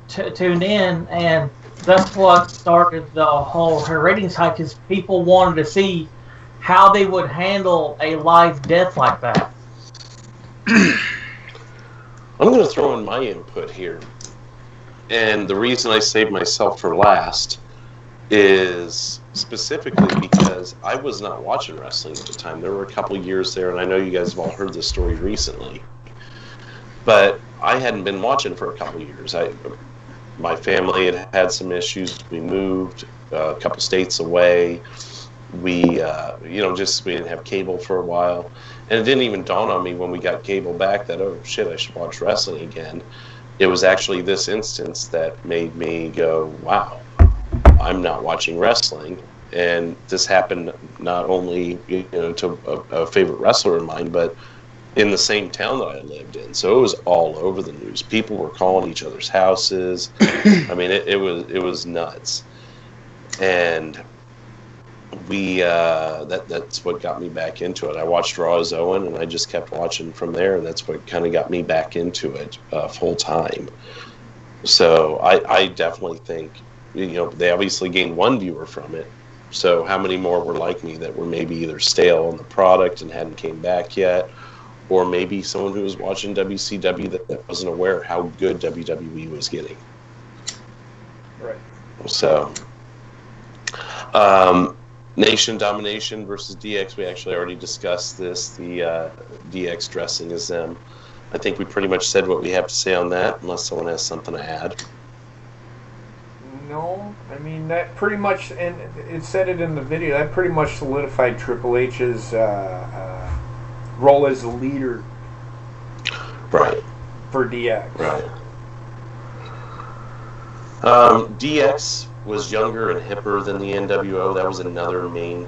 in, and that's what started the whole ratings hike, because people wanted to see how they would handle a live death like that.
I'm going to throw in my input here. And the reason I saved myself for last is specifically because I was not watching wrestling at the time. There were a couple years there, and I know you guys have all heard this story recently. But I hadn't been watching for a couple years. My family had had some issues. We moved a couple states away. We didn't have cable for a while. And it didn't even dawn on me when we got cable back that, oh shit, I should watch wrestling again. It was actually this instance that made me go, wow, I'm not watching wrestling. And this happened not only to a favorite wrestler of mine, but in the same town that I lived in. So it was all over the news. People were calling each other's houses. I mean, it was nuts. And that's what got me back into it. I watched Raw as Owen, and I just kept watching from there, and that's what kind of got me back into it full time. So I definitely think, they obviously gained one viewer from it. So how many more were like me that were maybe either stale on the product and hadn't came back yet, or maybe someone who was watching WCW that wasn't aware how good WWE was getting.
Right. So,
Nation Domination versus DX. We actually already discussed this. The DX dressing as them. I think we pretty much said what we have to say on that, unless someone has something to add.
No, I mean, that pretty much, and it said it in the video, that pretty much solidified Triple H's role as a leader.
Right.
For DX.
Right. DX was younger and hipper than the NWO. That was another main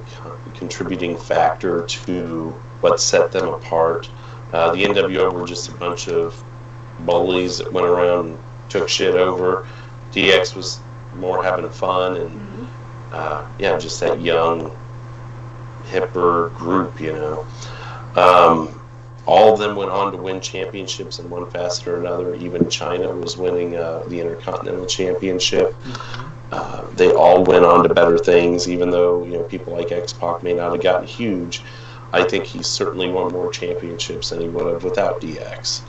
contributing factor to what set them apart. The NWO were just a bunch of bullies that went around and took shit over. DX was more having fun and, just that young, hipper group, all of them went on to win championships in one facet or another. Even China was winning the Intercontinental Championship. They all went on to better things, even though people like X-Pac may not have gotten huge. I think he certainly won more championships than he would have without DX.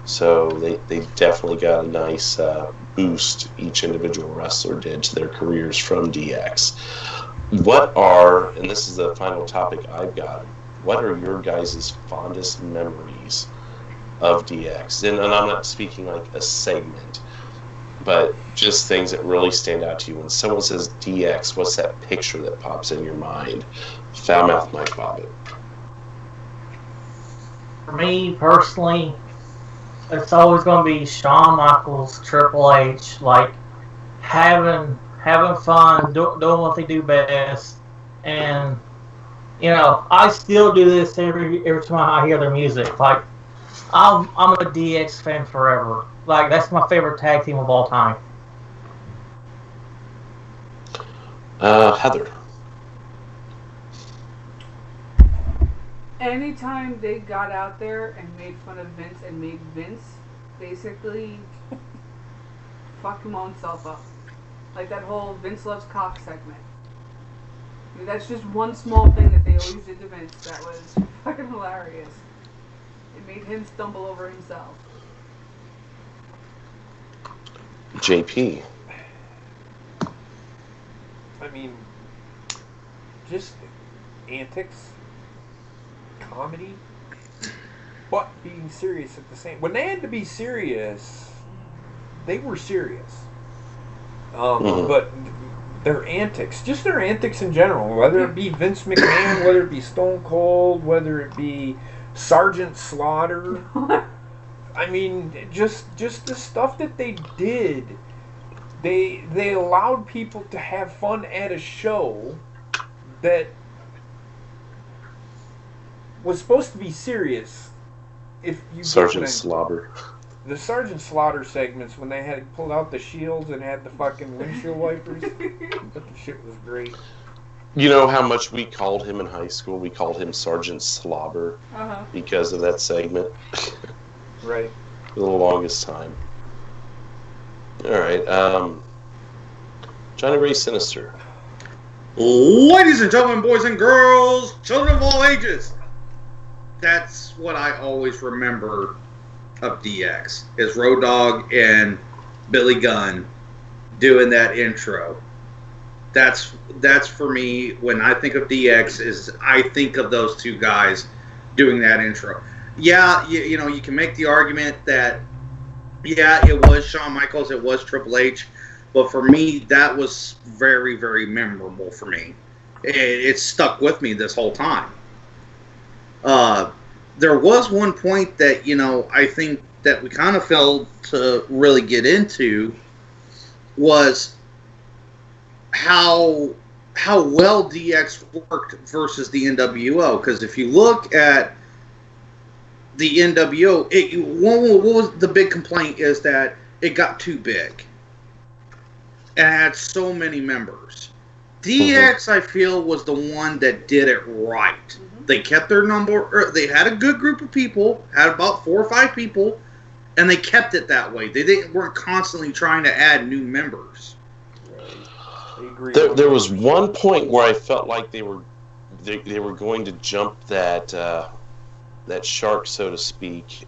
So they definitely got a nice boost, each individual wrestler did, to their careers from DX. And this is the final topic I've got, what are your guys' fondest memories of DX? And I'm not speaking like a segment, but just things that really stand out to you. When someone says DX, what's that picture that pops in your mind? Foulmouth Mike Bobbitt.
For me personally, it's always going to be Shawn Michaels, Triple H, like having fun, doing what they do best, and I still do this every time I hear their music. Like I'm a DX fan forever. Like that's my favorite tag team of all time.
Heather.
Anytime they got out there and made fun of Vince and made Vince basically fuck him own self up. Like that whole Vince loves cock segment. I mean, that's just one small thing that they always did to Vince that was fucking hilarious. It made him stumble over himself.
JP.
I mean, just antics, comedy, but being serious at the same. When they had to be serious, they were serious. But their antics, just their antics in general, whether it be Vince McMahon, whether it be Stone Cold, whether it be Sergeant Slaughter. I mean, just the stuff that they did. They allowed people to have fun at a show that was supposed to be serious. If you
Sergeant Slaughter.
The Sergeant Slaughter segments when they had pulled out the shields and had the fucking windshield wipers, but the shit was great.
You know how much we called him in high school? We called him Sergeant Slobber because of that segment.
Right.
For the longest time. All right. Johnny Ray Sinister.
Ladies and gentlemen, boys and girls, children of all ages. That's what I always remember of DX, is Road Dogg and Billy Gunn doing that intro. That's for me, when I think of DX, is I think of those two guys doing that intro. Yeah, you know, you can make the argument that, yeah, it was Shawn Michaels, it was Triple H, but for me, that was very, very memorable for me. It stuck with me this whole time. There was one point that, you know, I think that we kind of failed to really get into, was how well DX worked versus the NWO. Because if you look at the NWO, what was the big complaint is that it got too big and had so many members. DX, I feel, was the one that did it right. They kept their number. They had a good group of people, had about 4 or 5 people, and they kept it that way. They weren't constantly trying to add new members.
There was one point where I felt like they were going to jump that shark, so to speak,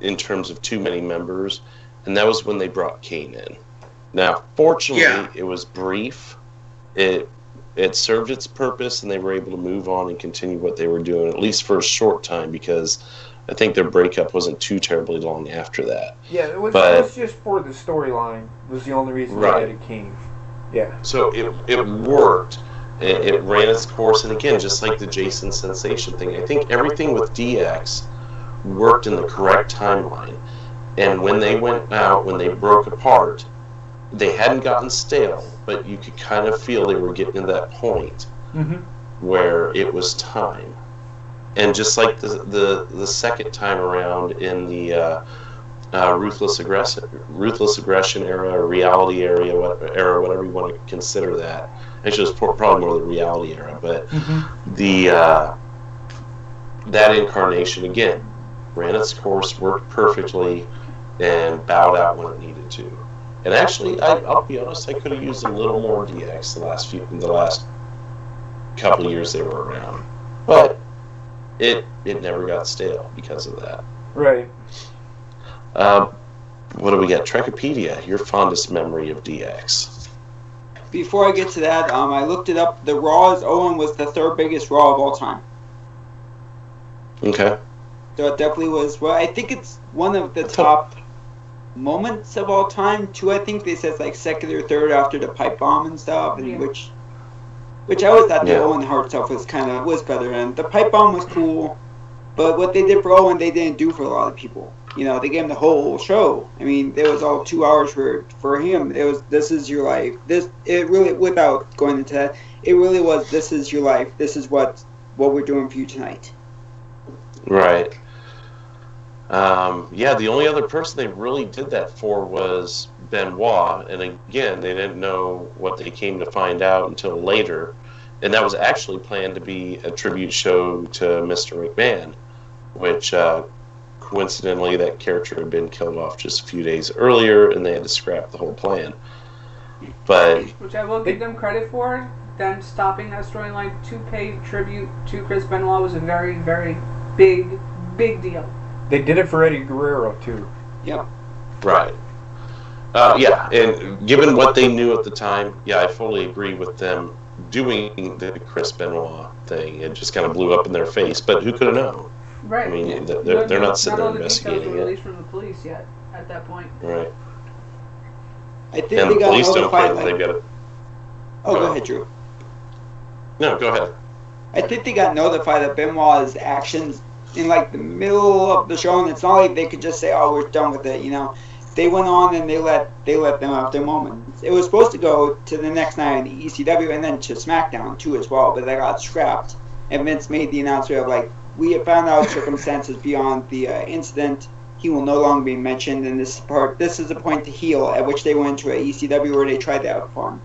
in terms of too many members, and that was when they brought Kane in. Now, fortunately, it was brief. It served its purpose, and they were able to move on and continue what they were doing, at least for a short time, because I think their breakup wasn't too terribly long after that.
Yeah, it was just for the storyline. Was the only reason they added King. Yeah.
So it worked. It ran its course, and again, just like the Jason Sensation thing, I think everything with DX worked in the correct timeline. And when they went out, when they broke apart, they hadn't gotten stale, but you could kind of feel they were getting to that point where it was time. And just like the second time around in the ruthless aggression era, or reality era, whatever you want to consider that. Actually, it's probably more the reality era, but that incarnation again ran its course, worked perfectly, and bowed out when it needed to. And actually, I'll be honest, I could have used a little more DX the last couple of years they were around, but it never got stale because of that.
Right.
What do we got? Trekopedia, your fondest memory of DX.
Before I get to that, I looked it up. The Raw's Owen was the 3rd biggest Raw of all time.
Okay.
So it definitely was. Well, I think it's one of the top moments of all time. Too, I think they said like 2nd or 3rd after the pipe bomb and stuff, and which I always thought the Owen Hart stuff was better. And the pipe bomb was cool, but what they did for Owen, they didn't do for a lot of people. You know, they gave him the whole show. I mean, it was all 2 hours for him. It was This Is Your Life. It really, without going into that, it really was This Is Your Life. This is what we're doing for you tonight.
Right. The only other person they really did that for was Benoit, and again, they didn't know what they came to find out until later, and that was actually planned to be a tribute show to Mr. McMahon, which coincidentally that character had been killed off just a few days earlier, and they had to scrap the whole plan. But
which I will give them credit for. Them stopping that storyline to pay tribute to Chris Benoit was a very, very big deal.
They did it for Eddie Guerrero too.
Yep.
Right. And given what they knew at the time, I fully agree with them doing the Chris Benoit thing. It just kind of blew up in their face, but who could have known?
Right.
I mean, they're not sitting there investigating
it. None of the details were
it.
released from the police yet at that point.
Right.
I think
and
they
the
got
police don't
notified.
care that they've got it.
Oh, go ahead, Drew.
No, go ahead.
I think they got notified of Benoit's actions in like the middle of the show, and it's not like they could just say, "Oh, we're done with it." You know, they went on and they let them have their moments. It was supposed to go to the next night on the ECW and then to SmackDown too as well, but that got scrapped. And Vince made the announcement of like, "We have found out circumstances beyond the incident. He will no longer be mentioned in this part. This is a point to heel." At which they went to a ECW where they tried to have fun.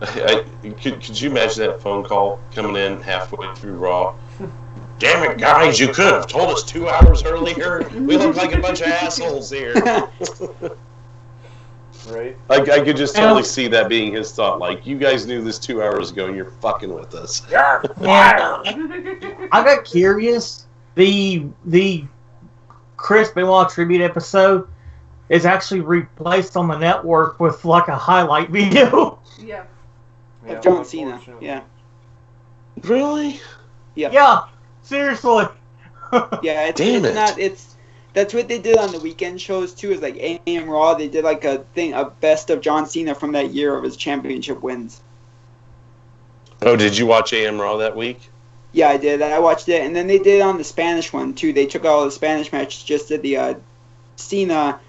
Could you imagine that phone call coming in halfway through Raw? Damn it, guys, you could have told us 2 hours earlier. We look like a bunch of assholes here.
Right.
I could just totally see that being his thought. Like, you guys knew this 2 hours ago and you're fucking with us.
Yeah. I got curious. The Chris Benoit tribute episode is actually replaced on the network with like a highlight video.
Yeah.
Of John Cena. Yeah.
Really?
Yeah.
Yeah. Seriously.
Yeah.
Damn it.
That's what they did on the weekend shows too. Is like AM Raw. They did like a best of John Cena from that year of his championship wins.
Oh, did you watch AM Raw that week?
Yeah, I did. I watched it, and then they did it on the Spanish one too. They took all the Spanish matches, just did the Cena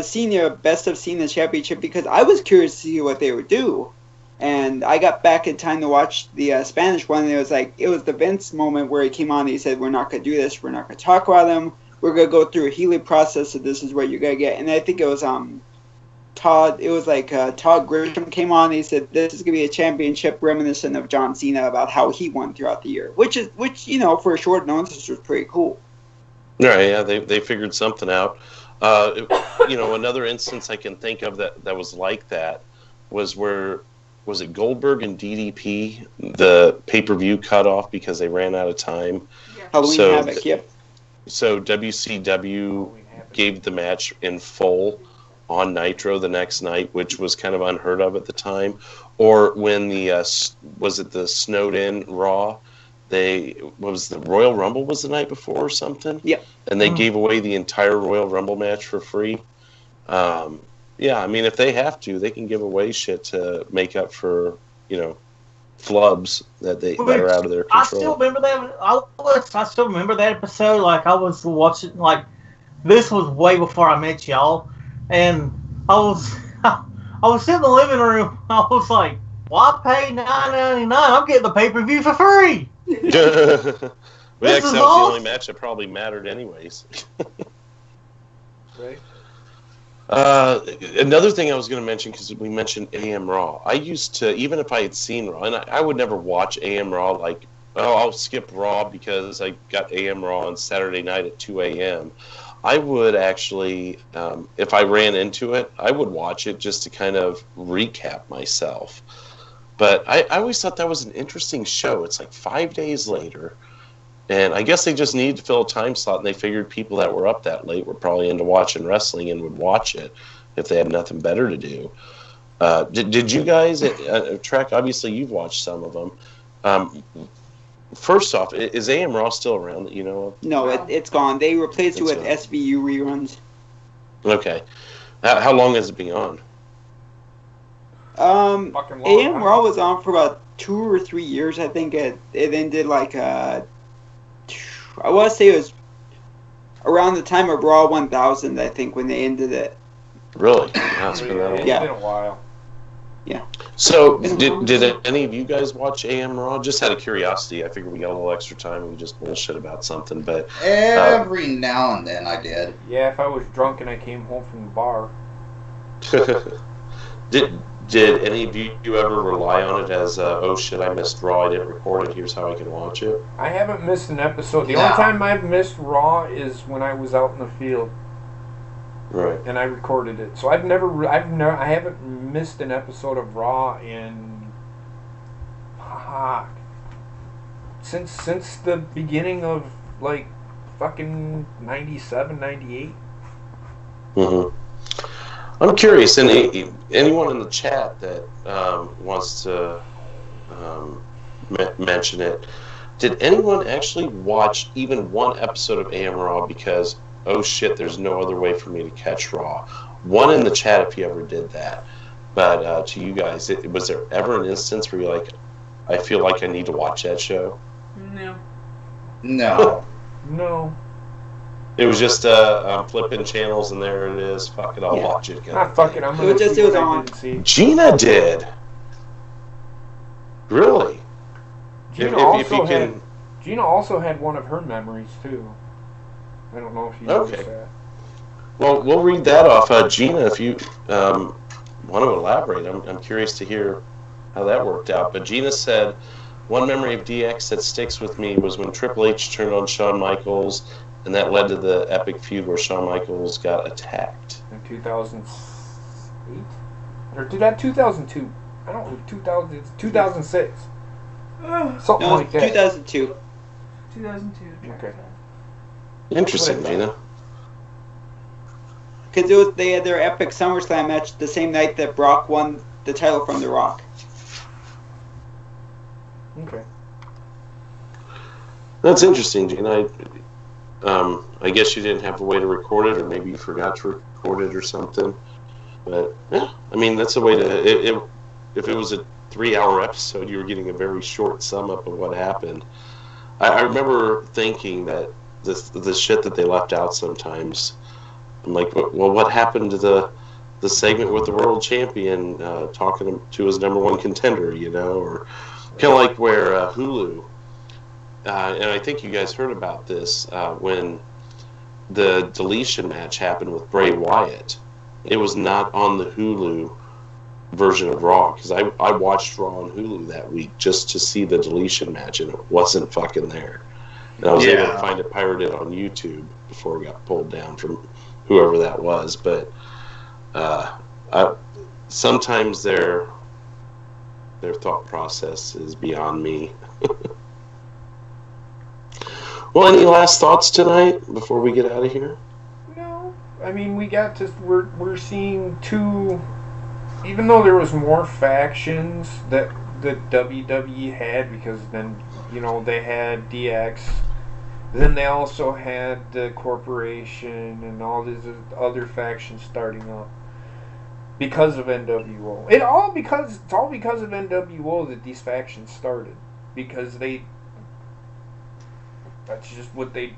senior best of Cena championship, because I was curious to see what they would do, and I got back in time to watch the Spanish one, and it was the Vince moment where he came on and he said, "We're not going to do this, we're not going to talk about him, we're going to go through a healing process, so this is what you're going to get." And I think it was Todd Grisham came on. And he said this is gonna be a championship reminiscent of John Cena about how he won throughout the year, which for a short notice was pretty cool.
Right, yeah, they figured something out. Another instance I can think of that was like that was was it Goldberg and DDP, the pay-per-view cut off because they ran out of time.
Yeah.
Halloween Havoc, yep.
So WCW gave the match in full on Nitro the next night, which was kind of unheard of at the time. Or when was it the snowed in Raw? The Royal Rumble was the night before or something?
Yeah.
And they gave away the entire Royal Rumble match for free. Yeah, I mean, if they have to, they can give away shit to make up for, flubs that are out of their control.
I still remember that. I still remember that episode. Like, I was watching, like, this was way before I met y'all. And I was sitting in the living room. I was like, well, I paid $9.99. I'm getting the pay-per-view for free.
Well, that was the
awesome.
only match that probably mattered anyways.
Right.
Another thing I was going to mention, because we mentioned AM Raw. I used to, even if I had seen Raw, and I would never watch AM Raw like, I'll skip Raw because I got AM Raw on Saturday night at 2 a.m. I would actually, if I ran into it, I would watch it just to kind of recap myself. But I always thought that was an interesting show. It's like 5 days later. And I guess they just needed to fill a time slot, and they figured people that were up that late were probably into watching wrestling and would watch it if they had nothing better to do. Did you guys, Trek, obviously you've watched some of them. First off, is AM Raw still around that you know of?
No, it's gone. They replaced it with SVU reruns.
Okay. How long has it been on?
Fucking long
AM
time.
Raw was on for about 2 or 3 years, I think. It ended like I want to say it was around the time of Raw 1000, I think, when they ended it.
Really? Wow, it's been that long.
It's
Yeah.
been a while.
Yeah.
So, did any of you guys watch AM Raw? Just out of curiosity. I figured we got a little extra time and we just bullshit about something. But
Every now and then I did.
Yeah, if I was drunk and I came home from the bar.
Did any of you ever rely on it as, oh shit, I missed Raw, I didn't record it, here's how I can watch it?
I haven't missed an episode. The
No.
only time I've missed Raw is when I was out in the field
Right.
and I recorded it. So I haven't missed an episode of Raw in since the beginning of like fucking 97, 98.
Mm-hmm. I'm curious, anyone in the chat that wants to mention it, did anyone actually watch even one episode of AM Raw because, oh shit, there's no other way for me to catch Raw? One in the chat if you ever did that. But to you guys, was there ever an instance where you're like, I feel like I need to watch that show?
No.
No.
No.
It was just I'm flipping channels and there it is. Fuck it, I'll watch it.
Fuck it, I'm gonna
It
see
was
what I
on.
didn't see.
Gina did. Really?
Gina also had one of her memories too. I don't know if you noticed that.
Well, we'll read that off. Gina, if you want to elaborate, I'm curious to hear how that worked out. But Gina said, one memory of DX that sticks with me was when Triple H turned on Shawn Michaels, and that led to the epic feud where Shawn Michaels got attacked.
In 2008? Or did that 2002? I don't know, 2000, it's 2006. Something
No,
like that.
2002.
2002.
Okay.
Interesting,
What is
Gina.
Because they had their epic SummerSlam match the same night that Brock won the title from The Rock.
Okay.
That's interesting, Gina. I guess you didn't have a way to record it, or maybe you forgot to record it or something. But, yeah, I mean, that's a way to... If it was a 3-hour episode, you were getting a very short sum up of what happened. I remember thinking that the shit that they left out sometimes, I'm like, well, what happened to the segment with the world champion talking to his number one contender, you know? Or kind of like where Hulu... and I think you guys heard about this when the deletion match happened with Bray Wyatt. it was not on the Hulu version of Raw, because I watched Raw on Hulu that week just to see the deletion match, and it wasn't fucking there. And I was able to find it pirated on YouTube before it got pulled down from whoever that was. But sometimes their thought process is beyond me. Well, any last thoughts tonight before we get out of here?
No, I mean we're seeing two. Even though there was more factions that the WWE had, because then they had DX, then they also had the corporation and all these other factions starting up because of NWO. It's all because of NWO that these factions started, because that's just what they.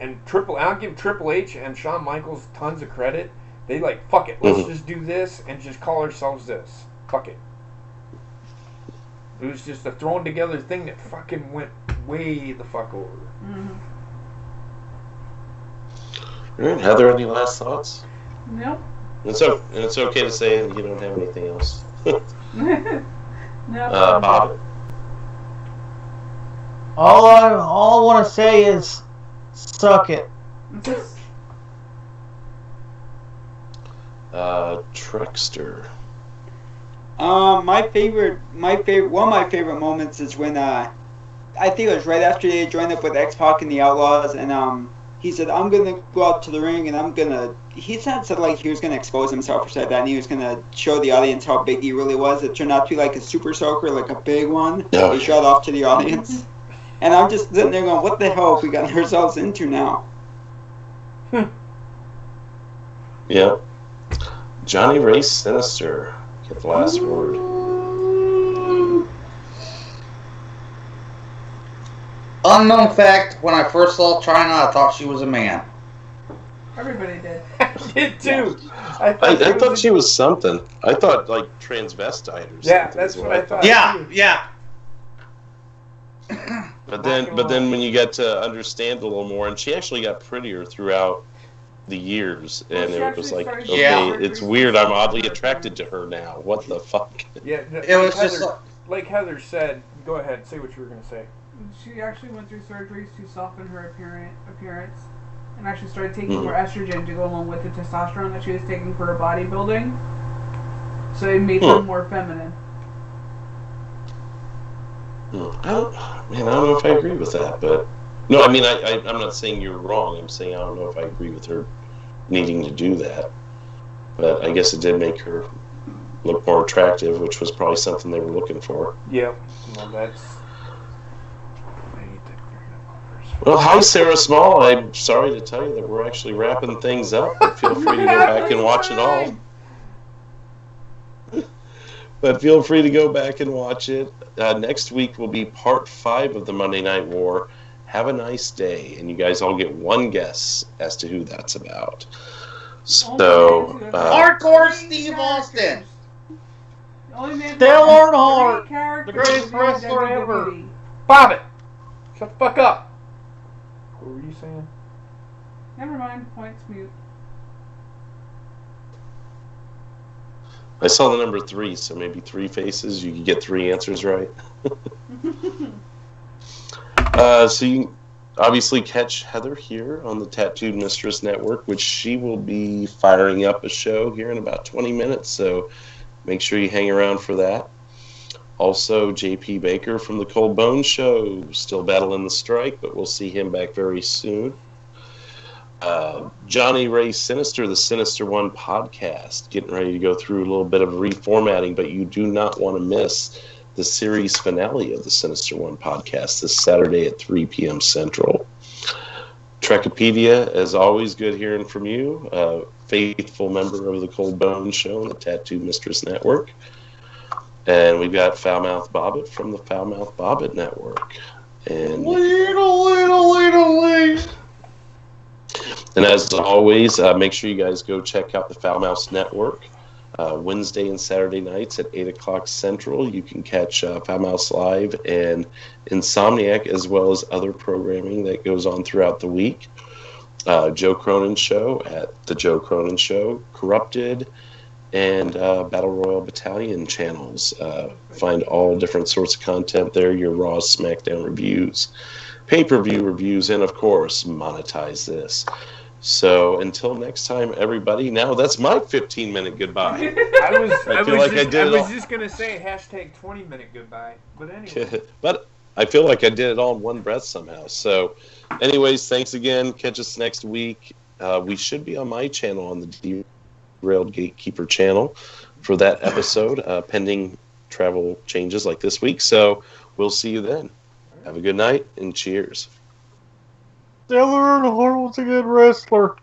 And I'll give Triple H and Shawn Michaels tons of credit. They fuck it, let's just do this and just call ourselves this. Fuck it. It was just a thrown together thing that fucking went way the fuck over.
Mm-hmm.
All right, Heather, any last thoughts?
Nope.
It's okay to say you don't have anything else.
No.
Bob.
All I want to say is, suck it.
Truckster.
One of my favorite moments is when I think it was right after they joined up with X-Pac and the Outlaws, and he said, "I'm gonna go out to the ring and I'm gonna." He said like he was gonna expose himself or something like that, and he was gonna show the audience how big he really was. It turned out to be like a super soaker, like a big one.
Oh,
he shot off to the audience, and I'm just sitting there going, "What the hell have we gotten ourselves into now?"
Yeah. Johnny Ray Sinister. Get the last word.
Unknown fact, when I first saw China, I thought she was a man.
Everybody did.
I did too.
I thought she was something. I thought transvestite or something.
Yeah, that's what I thought.
Yeah.
But then when you get to understand a little more, and she actually got prettier throughout the years, and it was like, okay, it's weird. I'm oddly attracted to her now. What the fuck?
Yeah,
It was just
like Heather said. Go ahead, say what you were gonna say.
She actually went through surgeries to soften her appearance, and actually started taking more estrogen to go along with the testosterone that she was taking for her bodybuilding. So it made her more feminine.
I don't know if I agree with that, but no, I mean, I'm not saying you're wrong. I'm saying I don't know if I agree with her needing to do that, but I guess it did make her look more attractive, which was probably something they were looking for.
Yeah, well, that's.
Well, hi, Sarah Small. I'm sorry to tell you that we're actually wrapping things up, but feel free to go back and watch it all. But feel free to go back and watch it. Next week will be part 5 of the Monday Night War. Have a nice day, and you guys all get one guess as to who that's about. So,
Hardcore Steve Austin.
Dale Earnhardt, the greatest wrestler ever.
Bobbitt, shut the fuck up. What were you saying?
Never mind. Points mute.
I saw the number 3, so maybe 3 faces. You could get 3 answers right. So you can obviously catch Heather here on the Tattooed Mistress Network, which she will be firing up a show here in about 20 minutes, so make sure you hang around for that. Also, JP Baker from the Cold Bone Show, still battling the strike, but we'll see him back very soon. Johnny Ray Sinister, the Sinister One podcast, getting ready to go through a little bit of reformatting, but you do not want to miss the series finale of the Sinister One podcast this Saturday at 3 p.m. Central. Trekopedia, as always, good hearing from you. Faithful member of the Cold Bone Show and the Tattoo Mistress Network. And we've got Foulmouth Bobbitt from the Foulmouth Bobbitt Network. And as always, make sure you guys go check out the Foulmouth Network. Wednesday and Saturday nights at 8 o'clock Central. You can catch Foulmouth Live and Insomniac, as well as other programming that goes on throughout the week. Joe Cronin Show at The Joe Cronin Show, Corrupted, and Battle Royal Battalion channels. Find all different sorts of content there, your Raw, SmackDown reviews, pay-per-view reviews, and, of course, monetize this. So until next time, everybody. Now that's my 15-minute goodbye.
I was
all.
just gonna say hashtag 20-minute goodbye, but anyway.
But I feel like I did it all in one breath somehow. So, anyways, thanks again. Catch us next week. We should be on my channel, on the D-Railed Gatekeeper channel, for that episode, pending travel changes like this week. So we'll see you then. Have a good night and cheers.
Taylor Earnhardt was a good wrestler.